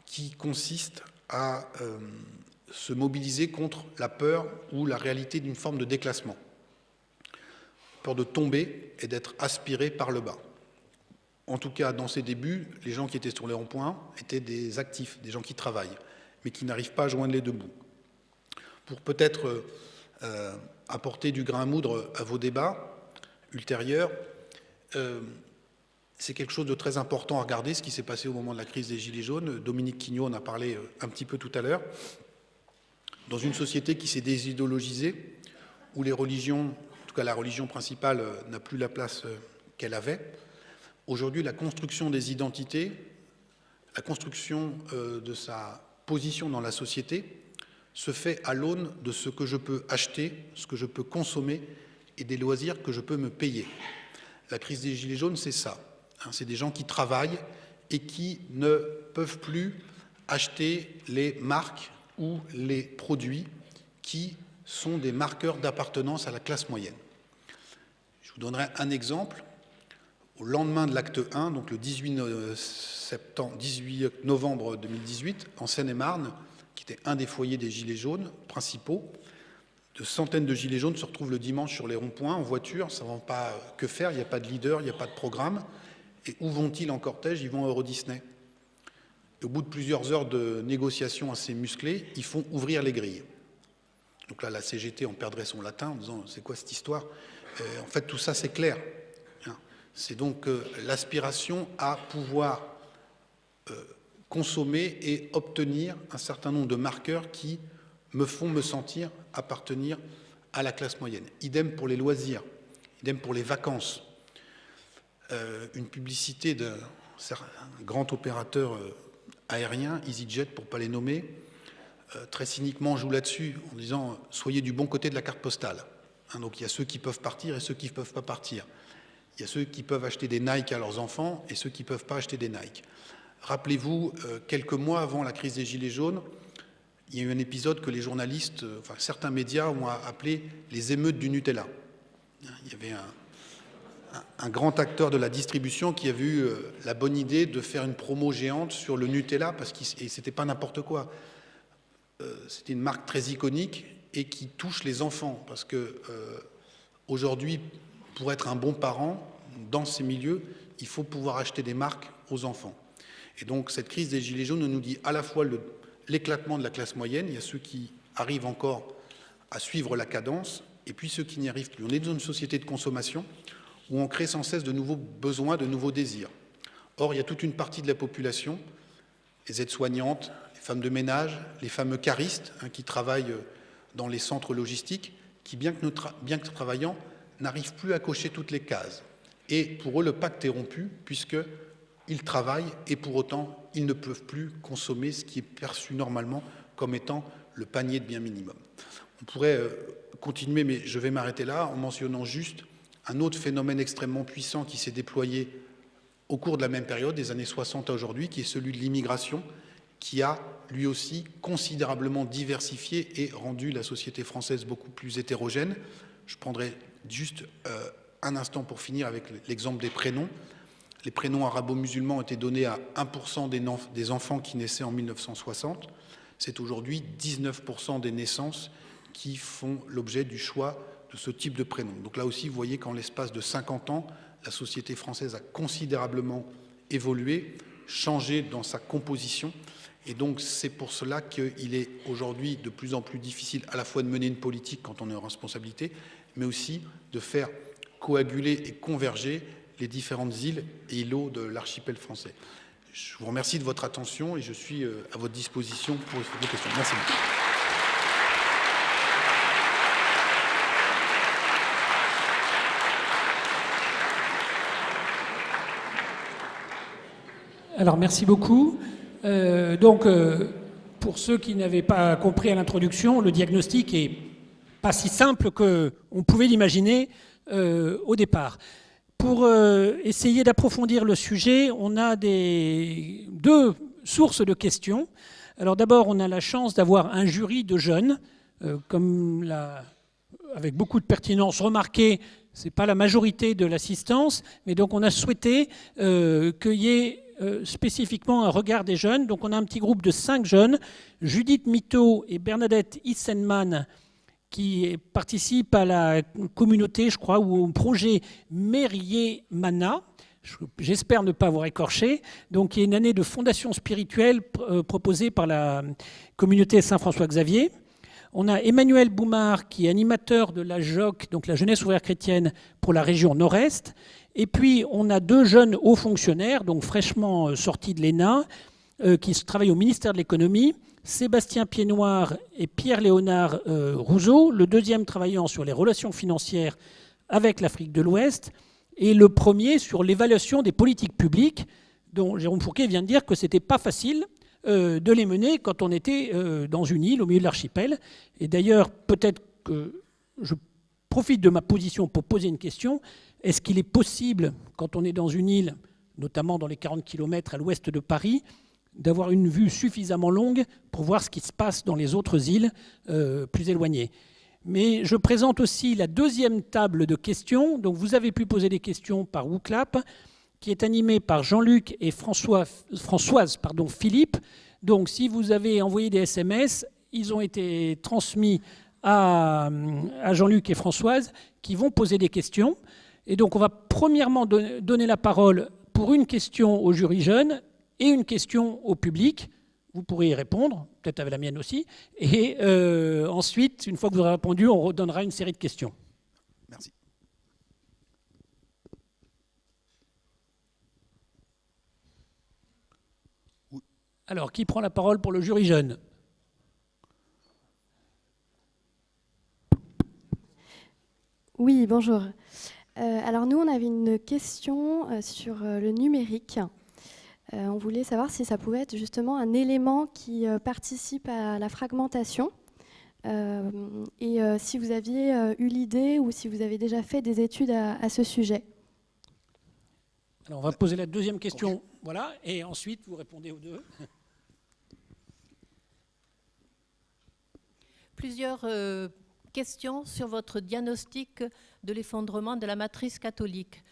qui consiste à se mobiliser contre la peur ou la réalité d'une forme de déclassement. Peur de tomber et d'être aspiré par le bas. En tout cas, dans ses débuts, les gens qui étaient sur les ronds-points étaient des actifs, des gens qui travaillent, mais qui n'arrivent pas à joindre les deux bouts. Pour peut-être apporter du grain à moudre à vos débats ultérieurs, c'est quelque chose de très important à regarder, ce qui s'est passé au moment de la crise des Gilets jaunes. Dominique Quignot en a parlé un petit peu tout à l'heure. Dans une société qui s'est désidéologisée, où les religions, en tout cas la religion principale, n'a plus la place qu'elle avait, aujourd'hui la construction des identités, la construction de sa position dans la société se fait à l'aune de ce que je peux acheter, ce que je peux consommer et des loisirs que je peux me payer. La crise des Gilets jaunes, c'est ça. C'est des gens qui travaillent et qui ne peuvent plus acheter les marques ou les produits qui sont des marqueurs d'appartenance à la classe moyenne. Je vous donnerai un exemple. Au lendemain de l'acte 1, donc le 18 novembre 2018, en Seine-et-Marne, qui était un des foyers des Gilets jaunes principaux, de centaines de Gilets jaunes se retrouvent le dimanche sur les ronds-points, en voiture, ne savant pas que faire, il n'y a pas de leader, il n'y a pas de programme. Et où vont-ils en cortège? Ils vont à Euro Disney. Et au bout de plusieurs heures de négociations assez musclées, ils font ouvrir les grilles. Donc là, la CGT en perdrait son latin en disant « c'est quoi cette histoire ?» En fait, tout ça, c'est clair. C'est donc l'aspiration à pouvoir consommer et obtenir un certain nombre de marqueurs qui me font me sentir appartenir à la classe moyenne. Idem pour les loisirs, idem pour les vacances. Une publicité d'un grand opérateur aérien, EasyJet pour ne pas les nommer, très cyniquement joue là-dessus en disant « soyez du bon côté de la carte postale ». Donc il y a ceux qui peuvent partir et ceux qui ne peuvent pas partir. Il y a ceux qui peuvent acheter des Nike à leurs enfants et ceux qui ne peuvent pas acheter des Nike. Rappelez-vous, quelques mois avant la crise des Gilets jaunes, il y a eu un épisode que les journalistes, enfin certains médias ont appelé les émeutes du Nutella. Il y avait un grand acteur de la distribution qui avait eu la bonne idée de faire une promo géante sur le Nutella, parce que c'était pas n'importe quoi. C'était une marque très iconique et qui touche les enfants, parce que aujourd'hui, pour être un bon parent, dans ces milieux, il faut pouvoir acheter des marques aux enfants. Et donc cette crise des Gilets jaunes nous dit à la fois l'éclatement de la classe moyenne, il y a ceux qui arrivent encore à suivre la cadence, et puis ceux qui n'y arrivent plus. On est dans une société de consommation où on crée sans cesse de nouveaux besoins, de nouveaux désirs. Or, il y a toute une partie de la population, les aides-soignantes, les femmes de ménage, les fameux caristes qui travaillent dans les centres logistiques, qui, bien que travaillant, n'arrivent plus à cocher toutes les cases. Et pour eux, le pacte est rompu, puisqu'ils travaillent et pour autant, ils ne peuvent plus consommer ce qui est perçu normalement comme étant le panier de biens minimum. On pourrait continuer, mais je vais m'arrêter là en mentionnant juste un autre phénomène extrêmement puissant qui s'est déployé au cours de la même période, des années 60 à aujourd'hui, qui est celui de l'immigration qui a lui aussi considérablement diversifié et rendu la société française beaucoup plus hétérogène. Je prendrai juste un instant pour finir avec l'exemple des prénoms. Les prénoms arabo-musulmans étaient donnés à 1% des enfants qui naissaient en 1960. C'est aujourd'hui 19% des naissances qui font l'objet du choix de ce type de prénom. Donc là aussi, vous voyez qu'en l'espace de 50 ans, la société française a considérablement évolué, changé dans sa composition. Et donc, c'est pour cela qu'il est aujourd'hui de plus en plus difficile à la fois de mener une politique quand on est en responsabilité, mais aussi de faire coaguler et converger les différentes îles et îlots de l'archipel français. Je vous remercie de votre attention et je suis à votre disposition pour vos questions. Merci beaucoup. Alors, merci beaucoup. Pour ceux qui n'avaient pas compris à l'introduction, le diagnostic est pas si simple qu'on pouvait l'imaginer au départ. Pour essayer d'approfondir le sujet, on a deux sources de questions. Alors d'abord, on a la chance d'avoir un jury de jeunes, comme avec beaucoup de pertinence remarqué, ce n'est pas la majorité de l'assistance, mais donc on a souhaité qu'il y ait spécifiquement un regard des jeunes. Donc on a un petit groupe de 5 jeunes, Judith Mito et Bernadette Issenman, qui participent à la communauté, je crois, ou au projet Mérier Mana. J'espère ne pas avoir écorché. Donc il y a une année de fondation spirituelle proposée par la communauté Saint-François-Xavier. On a Emmanuel Boumard, qui est animateur de la JOC, donc la Jeunesse ouvrière chrétienne, pour la région Nord-Est. Et puis, on a 2 jeunes hauts fonctionnaires, donc fraîchement sortis de l'ENA, qui travaillent au ministère de l'économie, Sébastien Piednoir et Pierre-Léonard Rousseau, le deuxième travaillant sur les relations financières avec l'Afrique de l'Ouest, et le premier sur l'évaluation des politiques publiques, dont Jérôme Fourquet vient de dire que ce n'était pas facile de les mener quand on était dans une île au milieu de l'archipel. Et d'ailleurs, peut-être que je profite de ma position pour poser une question. Est-ce qu'il est possible, quand on est dans une île, notamment dans les 40 km à l'ouest de Paris, d'avoir une vue suffisamment longue pour voir ce qui se passe dans les autres îles plus éloignées? Mais je présente aussi la deuxième table de questions. Donc vous avez pu poser des questions par WooClap, qui est animée par Jean-Luc et Françoise Philippe. Donc si vous avez envoyé des SMS, ils ont été transmis à Jean-Luc et Françoise, qui vont poser des questions. Et donc on va premièrement donner la parole pour une question au jury jeune et une question au public. Vous pourrez y répondre, peut-être avec la mienne aussi. Et ensuite, une fois que vous aurez répondu, on redonnera une série de questions. Merci. Alors, qui prend la parole pour le jury jeune ? Oui, bonjour. Alors nous, on avait une question sur le numérique. On voulait savoir si ça pouvait être justement un élément qui participe à la fragmentation. Et si vous aviez eu l'idée ou si vous avez déjà fait des études à ce sujet. Alors, on va poser la deuxième question, voilà, et ensuite vous répondez aux deux. Plusieurs questions sur votre diagnostic de l'effondrement de la matrice catholique.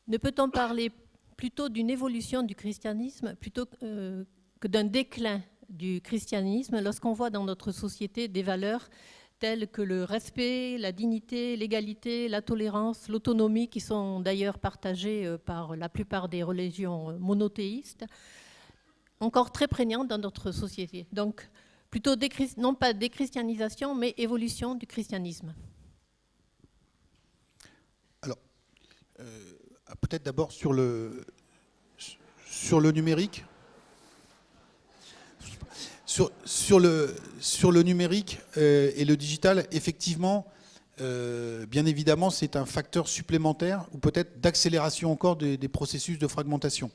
Ne peut-on parler plutôt d'une évolution du christianisme plutôt que d'un déclin du christianisme lorsqu'on voit dans notre société des valeurs telles que le respect, la dignité, l'égalité, la tolérance, l'autonomie, qui sont d'ailleurs partagées par la plupart des religions monothéistes, encore très prégnantes dans notre société. Donc, plutôt non pas déchristianisation, mais évolution du christianisme. Alors, peut-être d'abord sur le numérique. Sur le numérique et le digital, effectivement, bien évidemment, c'est un facteur supplémentaire ou peut-être d'accélération encore des processus de fragmentation.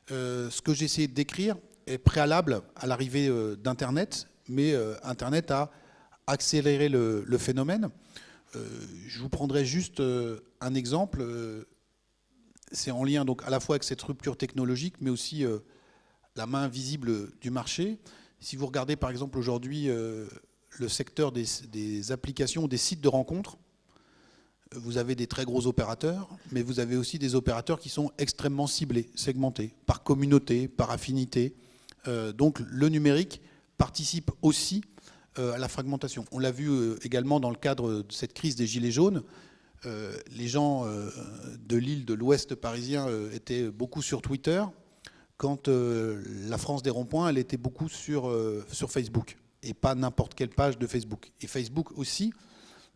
Ce que j'ai essayé de décrire est préalable à l'arrivée d'Internet, mais Internet a accéléré le phénomène. Je vous prendrai juste un exemple. C'est en lien donc à la fois avec cette rupture technologique, mais aussi la main invisible du marché. Si vous regardez par exemple aujourd'hui le secteur des applications, des sites de rencontres, vous avez des très gros opérateurs, mais vous avez aussi des opérateurs qui sont extrêmement ciblés, segmentés, par communauté, par affinité. Donc le numérique participe aussi à la fragmentation. On l'a vu également dans le cadre de cette crise des Gilets jaunes. Les gens de l'île de l'Ouest parisien étaient beaucoup sur Twitter, quand la France des ronds-points, elle était beaucoup sur Facebook, et pas n'importe quelle page de Facebook. Et Facebook aussi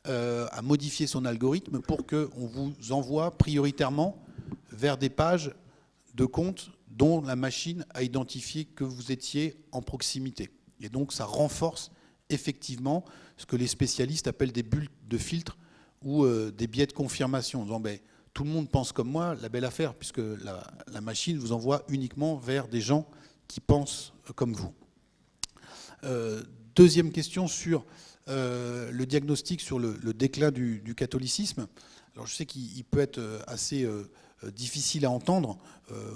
a modifié son algorithme pour qu'on vous envoie prioritairement vers des pages de comptes dont la machine a identifié que vous étiez en proximité. Et donc ça renforce effectivement ce que les spécialistes appellent des bulles de filtre ou des biais de confirmation, en disant ben, tout le monde pense comme moi, la belle affaire, puisque la machine vous envoie uniquement vers des gens qui pensent comme vous. Deuxième question sur le diagnostic sur le déclin du catholicisme. Alors je sais qu'il peut être assez difficile à entendre.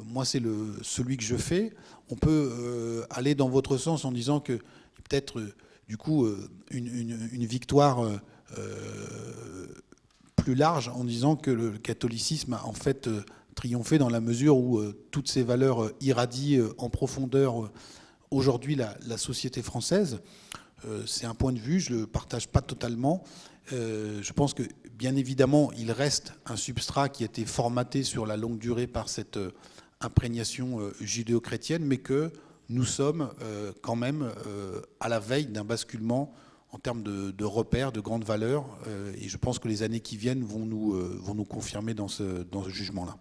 Moi, c'est celui que je fais. On peut aller dans votre sens en disant que peut-être du coup une victoire plus large, en disant que le catholicisme a en fait triomphé dans la mesure où toutes ces valeurs irradient en profondeur aujourd'hui la société française. C'est un point de vue, je ne le partage pas totalement. Je pense que, bien évidemment, il reste un substrat qui a été formaté sur la longue durée par cette imprégnation judéo-chrétienne, mais que nous sommes quand même à la veille d'un basculement en termes de repères, de grandes valeurs. Et je pense que les années qui viennent vont nous confirmer dans ce jugement-là.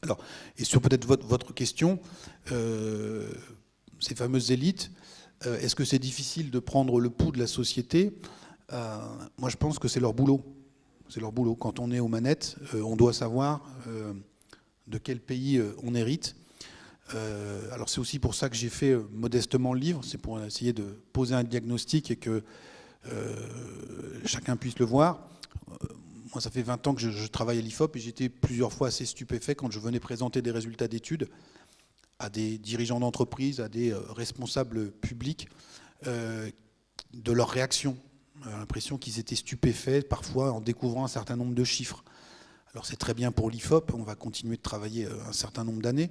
Alors, et sur peut-être votre question, ces fameuses élites, est-ce que c'est difficile de prendre le pouls de la société ? Moi, je pense que c'est leur boulot. C'est leur boulot. Quand on est aux manettes, on doit savoir de quel pays on hérite. Alors c'est aussi pour ça que j'ai fait modestement le livre, c'est pour essayer de poser un diagnostic et que chacun puisse le voir. Moi, ça fait 20 ans que je travaille à l'IFOP et j'étais plusieurs fois assez stupéfait quand je venais présenter des résultats d'études à des dirigeants d'entreprise, à des responsables publics, de leur réaction. J'ai l'impression qu'ils étaient stupéfaits parfois en découvrant un certain nombre de chiffres. Alors c'est très bien pour l'IFOP, on va continuer de travailler un certain nombre d'années,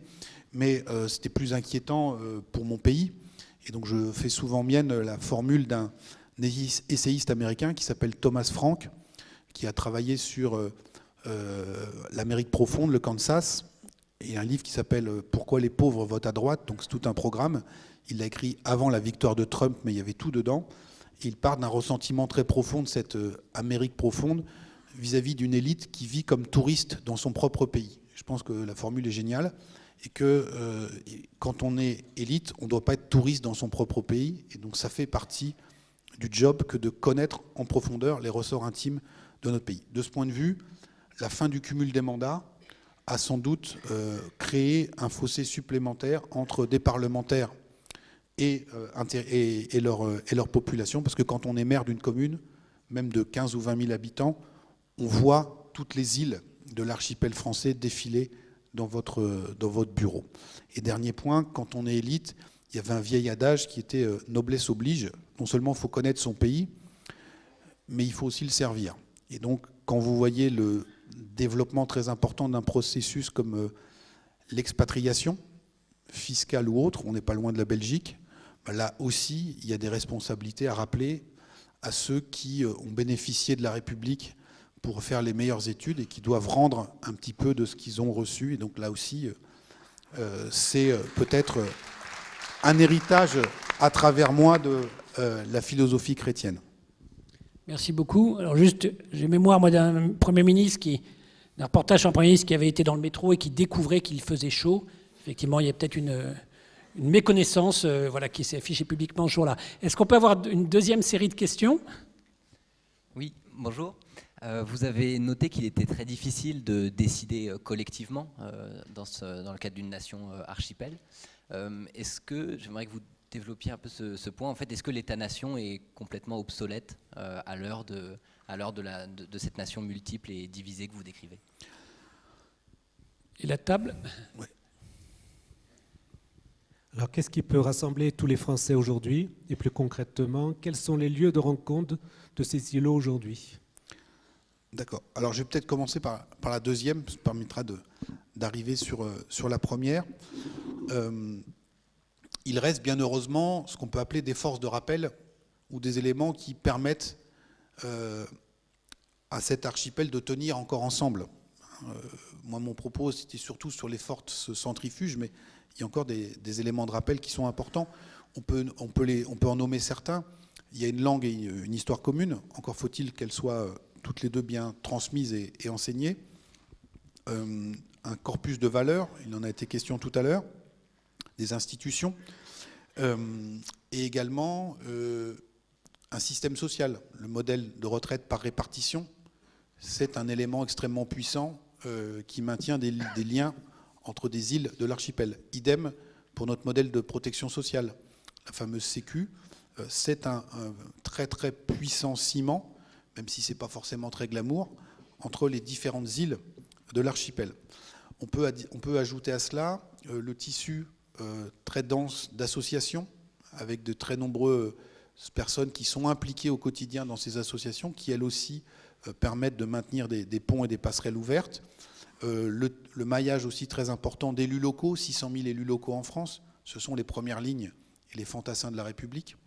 mais c'était plus inquiétant pour mon pays. Et donc je fais souvent mienne la formule d'un essayiste américain qui s'appelle Thomas Frank, qui a travaillé sur l'Amérique profonde, le Kansas, et un livre qui s'appelle « Pourquoi les pauvres votent à droite ». Donc c'est tout un programme. Il l'a écrit avant la victoire de Trump, mais il y avait tout dedans. Et il part d'un ressentiment très profond de cette Amérique profonde vis-à-vis d'une élite qui vit comme touriste dans son propre pays. Je pense que la formule est géniale et que quand on est élite, on ne doit pas être touriste dans son propre pays. Et donc ça fait partie du job que de connaître en profondeur les ressorts intimes de notre pays. De ce point de vue, la fin du cumul des mandats a sans doute créé un fossé supplémentaire entre des parlementaires et leur population, parce que quand on est maire d'une commune, même de 15 ou 20 000 habitants, on voit toutes les îles de l'archipel français défiler dans votre bureau. Et dernier point, quand on est élite, il y avait un vieil adage qui était « noblesse oblige ». Non seulement il faut connaître son pays, mais il faut aussi le servir. Et donc, quand vous voyez le développement très important d'un processus comme l'expatriation, fiscale ou autre, on n'est pas loin de la Belgique, là aussi, il y a des responsabilités à rappeler à ceux qui ont bénéficié de la République pour faire les meilleures études et qui doivent rendre un petit peu de ce qu'ils ont reçu. Et donc là aussi, c'est peut-être un héritage à travers moi de la philosophie chrétienne. Merci beaucoup. Alors juste, j'ai mémoire moi d'un Premier ministre d'un reportage sur un Premier ministre qui avait été dans le métro et qui découvrait qu'il faisait chaud. Effectivement, il y a peut-être une méconnaissance qui s'est affichée publiquement ce jour-là. Est-ce qu'on peut avoir une deuxième série de questions ? Oui, bonjour. Vous avez noté qu'il était très difficile de décider collectivement dans le cadre d'une nation archipel. J'aimerais que vous développiez un peu ce point. En fait, est-ce que l'État-nation est complètement obsolète à l'heure de cette nation multiple et divisée que vous décrivez ? Et la table ? Oui. Alors, qu'est-ce qui peut rassembler tous les Français aujourd'hui? Et plus concrètement, quels sont les lieux de rencontre de ces îlots aujourd'hui? D'accord. Alors, je vais peut-être commencer par la deuxième, ça permettra d'arriver sur la première. Il reste bien heureusement ce qu'on peut appeler des forces de rappel ou des éléments qui permettent à cet archipel de tenir encore ensemble. Moi, mon propos, c'était surtout sur les forces centrifuges, mais il y a encore des éléments de rappel qui sont importants. On peut en nommer certains. Il y a une langue et une histoire commune. Encore faut-il qu'elles soient toutes les deux bien transmises et enseignées. Un corpus de valeurs, il en a été question tout à l'heure, des institutions, et également un système social. Le modèle de retraite par répartition, c'est un élément extrêmement puissant qui maintient des liens entre des îles de l'archipel. Idem pour notre modèle de protection sociale. La fameuse Sécu, c'est un très très puissant ciment, même si ce n'est pas forcément très glamour, entre les différentes îles de l'archipel. On peut ajouter à cela le tissu très dense d'associations, avec de très nombreuses personnes qui sont impliquées au quotidien dans ces associations, qui elles aussi permettent de maintenir des ponts et des passerelles ouvertes. Le maillage aussi très important d'élus locaux, 600 000 élus locaux en France, ce sont les premières lignes et les fantassins de la République.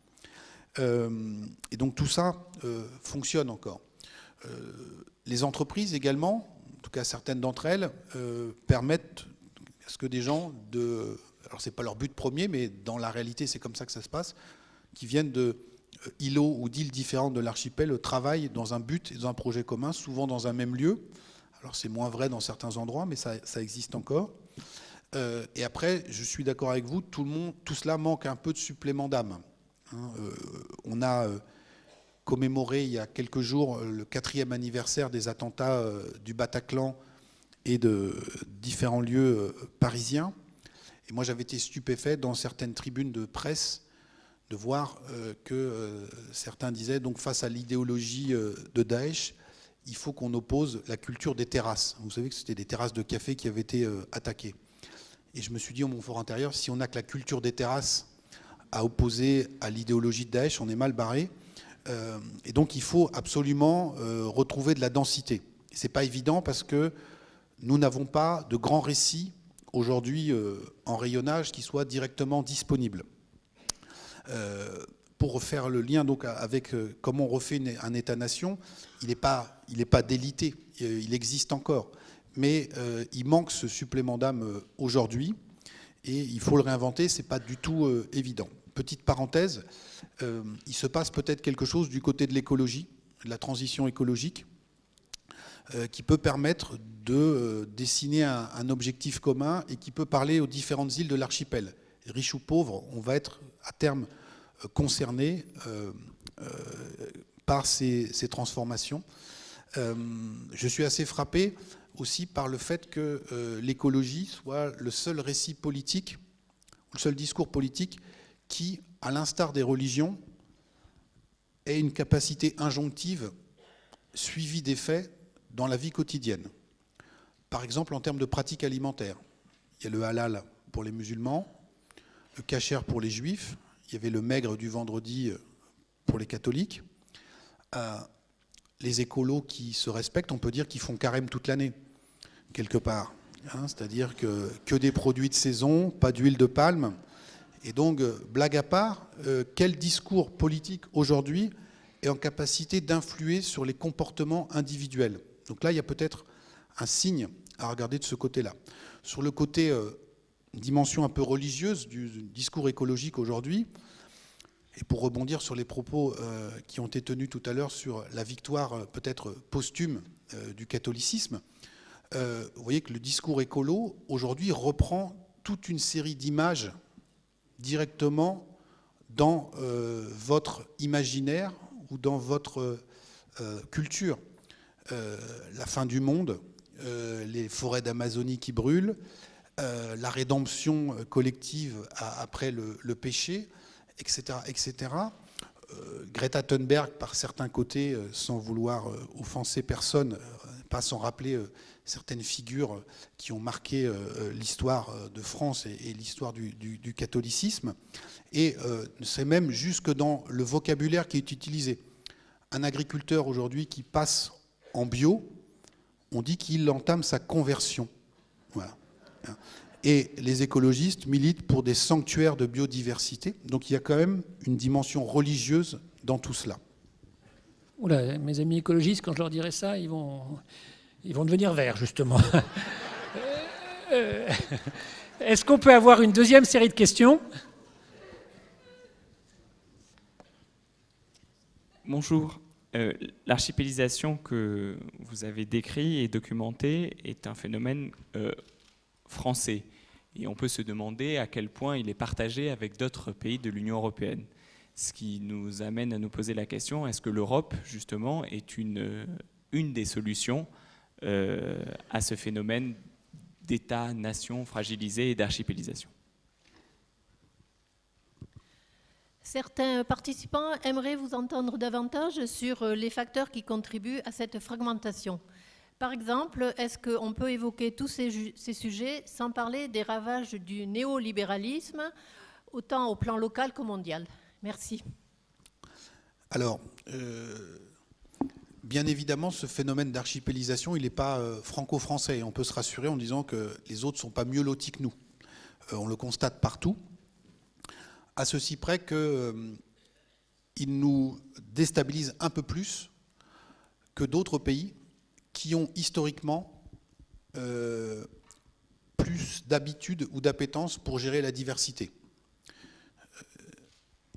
Et donc tout ça fonctionne encore. Les entreprises également, en tout cas certaines d'entre elles, permettent à ce que des gens alors c'est pas leur but premier, mais dans la réalité c'est comme ça que ça se passe, qui viennent de îlots ou d'îles différentes de l'archipel travaillent dans un but et dans un projet commun, souvent dans un même lieu. Alors c'est moins vrai dans certains endroits, mais ça existe encore. Et après, je suis d'accord avec vous, tout cela manque un peu de supplément d'âme. On a commémoré il y a quelques jours le 4e anniversaire des attentats du Bataclan et de différents lieux parisiens. Et moi j'avais été stupéfait dans certaines tribunes de presse de voir que certains disaient, donc face à l'idéologie de Daesh, il faut qu'on oppose la culture des terrasses. Vous savez que c'était des terrasses de café qui avaient été attaquées. Et je me suis dit, au mon fort intérieur, si on n'a que la culture des terrasses à opposer à l'idéologie de Daesh, on est mal barré. Et donc il faut absolument retrouver de la densité. Ce n'est pas évident parce que nous n'avons pas de grands récits aujourd'hui en rayonnage qui soient directement disponibles. Pour refaire le lien donc avec comment on refait un État-nation, il n'est pas délité, il existe encore. Mais il manque ce supplément d'âme aujourd'hui et il faut le réinventer, ce n'est pas du tout évident. Petite parenthèse, il se passe peut-être quelque chose du côté de l'écologie, de la transition écologique, qui peut permettre de dessiner un objectif commun et qui peut parler aux différentes îles de l'archipel. Riches ou pauvres, on va être à terme concernés par ces transformations. Je suis assez frappé aussi par le fait que l'écologie soit le seul récit politique, le seul discours politique qui, à l'instar des religions, ait une capacité injonctive suivie des faits dans la vie quotidienne. Par exemple, en termes de pratiques alimentaires. Il y a le halal pour les musulmans, le kasher pour les juifs, il y avait le maigre du vendredi pour les catholiques. Les écolos qui se respectent, on peut dire qu'ils font carême toute l'année, quelque part. C'est-à-dire que des produits de saison, pas d'huile de palme. Et donc, blague à part, quel discours politique aujourd'hui est en capacité d'influer sur les comportements individuels? Donc là, il y a peut-être un signe à regarder de ce côté-là. Sur le côté dimension un peu religieuse du discours écologique aujourd'hui, et pour rebondir sur les propos qui ont été tenus tout à l'heure sur la victoire peut-être posthume du catholicisme, vous voyez que le discours écolo aujourd'hui reprend toute une série d'images directement dans votre imaginaire ou dans votre culture. La fin du monde, les forêts d'Amazonie qui brûlent, la rédemption collective après le péché, etc. etc. Greta Thunberg, par certains côtés, sans vouloir offenser personne, pas sans rappeler certaines figures qui ont marqué l'histoire de France et l'histoire du catholicisme. Et c'est même jusque dans le vocabulaire qui est utilisé. Un agriculteur aujourd'hui qui passe en bio, on dit qu'il entame sa conversion. Voilà. Et les écologistes militent pour des sanctuaires de biodiversité. Donc il y a quand même une dimension religieuse dans tout cela. Oula, mes amis écologistes, quand je leur dirai ça, ils vont devenir verts, justement. Est-ce qu'on peut avoir une deuxième série de questions ? Bonjour. L'archipélisation que vous avez décrit et documenté est un phénomène français. Et on peut se demander à quel point il est partagé avec d'autres pays de l'Union européenne. Ce qui nous amène à nous poser la question, est-ce que l'Europe, justement, est une des solutions à ce phénomène d'État-nation fragilisé et d'archipélisation ? Certains participants aimeraient vous entendre davantage sur les facteurs qui contribuent à cette fragmentation. Par exemple, est-ce qu'on peut évoquer tous ces sujets sans parler des ravages du néolibéralisme, autant au plan local que mondial ? Merci. Alors, bien évidemment, ce phénomène d'archipélisation, il n'est pas franco-français. On peut se rassurer en disant que les autres ne sont pas mieux lotis que nous. On le constate partout. À ceci près qu'il nous déstabilise un peu plus que d'autres pays qui ont historiquement plus d'habitude ou d'appétence pour gérer la diversité.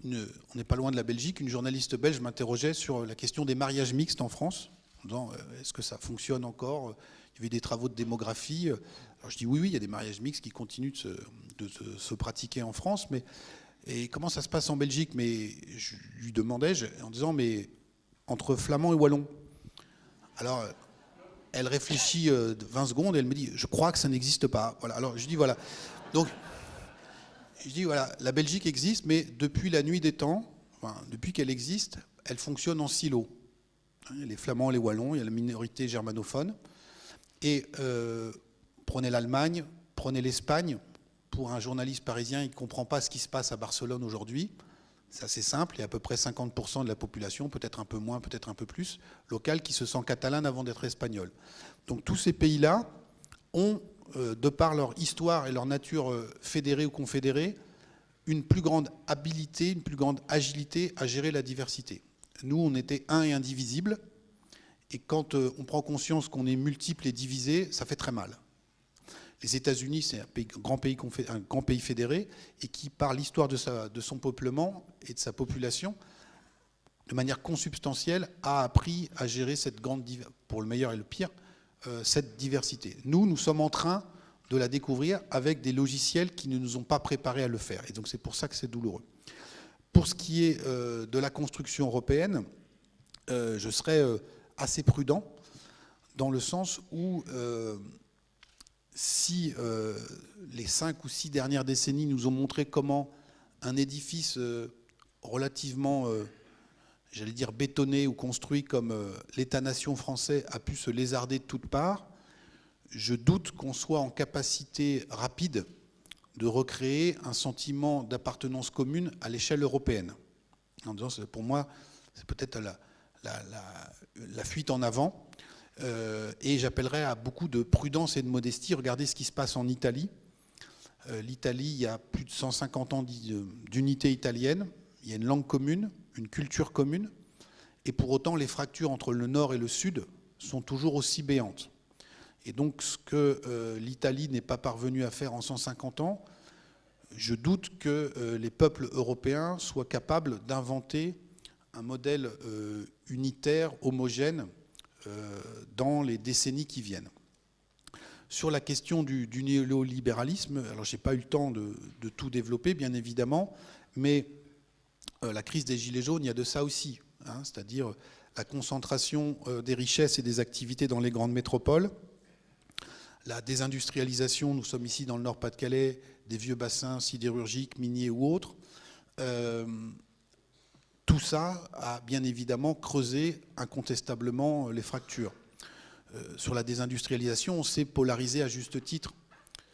On n'est pas loin de la Belgique. Une journaliste belge m'interrogeait sur la question des mariages mixtes en France, en disant est-ce que ça fonctionne encore ? Il y avait des travaux de démographie. Alors je dis oui, il y a des mariages mixtes qui continuent de se pratiquer en France, mais et comment ça se passe en Belgique ? Mais je lui demandais en disant mais entre flamand et wallon. Alors elle réfléchit 20 secondes et elle me dit je crois que ça n'existe pas. Voilà. Alors je dis voilà. Donc je dis voilà, la Belgique existe, mais depuis la nuit des temps, enfin, depuis qu'elle existe, elle fonctionne en silo. Il y a les Flamands, les Wallons, il y a la minorité germanophone. Et prenez l'Allemagne, prenez l'Espagne. Pour un journaliste parisien, il ne comprend pas ce qui se passe à Barcelone aujourd'hui. C'est assez simple, il y a à peu près 50% de la population, peut-être un peu moins, peut-être un peu plus, locale, qui se sent catalane avant d'être espagnole. Donc tous ces pays-là ont, de par leur histoire et leur nature fédérée ou confédérée, une plus grande habilité, une plus grande agilité à gérer la diversité. Nous, on était un et indivisible, et quand on prend conscience qu'on est multiple et divisé, ça fait très mal. Les États-Unis, c'est un grand pays fédéré, et qui, par l'histoire de son peuplement et de sa population, de manière consubstantielle, a appris à gérer cette grande, pour le meilleur et le pire, cette diversité. Nous sommes en train de la découvrir avec des logiciels qui ne nous ont pas préparés à le faire. Et donc c'est pour ça que c'est douloureux. Pour ce qui est de la construction européenne, je serais assez prudent dans le sens où si les 5 ou 6 dernières décennies nous ont montré comment un édifice relativement, j'allais dire bétonné ou construit comme l'État-nation français a pu se lézarder de toutes parts, je doute qu'on soit en capacité rapide de recréer un sentiment d'appartenance commune à l'échelle européenne. En disant, pour moi, c'est peut-être la fuite en avant. Et j'appellerais à beaucoup de prudence et de modestie. Regardez ce qui se passe en Italie. L'Italie, il y a plus de 150 ans d'unité italienne. Il y a une langue commune, une culture commune. Et pour autant, les fractures entre le nord et le sud sont toujours aussi béantes. Et donc, ce que l'Italie n'est pas parvenue à faire en 150 ans, je doute que les peuples européens soient capables d'inventer un modèle unitaire, homogène, dans les décennies qui viennent. Sur la question du néolibéralisme, alors je n'ai pas eu le temps de tout développer, bien évidemment, mais la crise des Gilets jaunes, il y a de ça aussi, hein, c'est-à-dire la concentration des richesses et des activités dans les grandes métropoles, la désindustrialisation, nous sommes ici dans le Nord-Pas-de-Calais, des vieux bassins sidérurgiques, miniers ou autres. Tout ça a bien évidemment creusé incontestablement les fractures. sur la désindustrialisation, on s'est polarisé à juste titre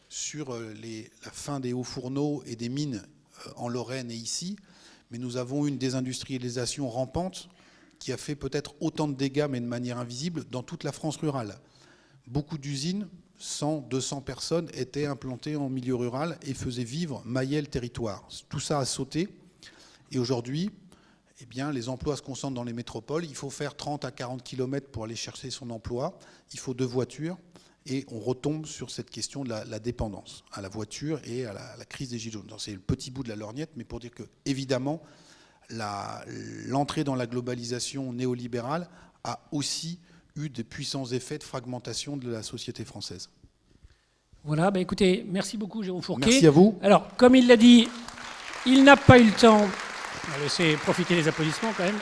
sur la fin des hauts fourneaux et des mines en Lorraine et ici, mais nous avons eu une désindustrialisation rampante qui a fait peut-être autant de dégâts, mais de manière invisible, dans toute la France rurale. Beaucoup d'usines, 100, 200 personnes, étaient implantées en milieu rural et faisaient vivre, maillaient le territoire. Tout ça a sauté. Et aujourd'hui, eh bien, les emplois se concentrent dans les métropoles. Il faut faire 30 à 40 km pour aller chercher son emploi. Il faut 2 voitures. Et on retombe sur cette question de la dépendance à la voiture et à la crise des gilets jaunes. C'est le petit bout de la lorgnette, mais pour dire que, évidemment, l'entrée dans la globalisation néolibérale a aussi eu de puissants effets de fragmentation de la société française. Voilà, bah écoutez, merci beaucoup Jérôme Fourquet. Merci à vous. Alors, comme il l'a dit, il n'a pas eu le temps, on va laisser profiter les applaudissements quand même,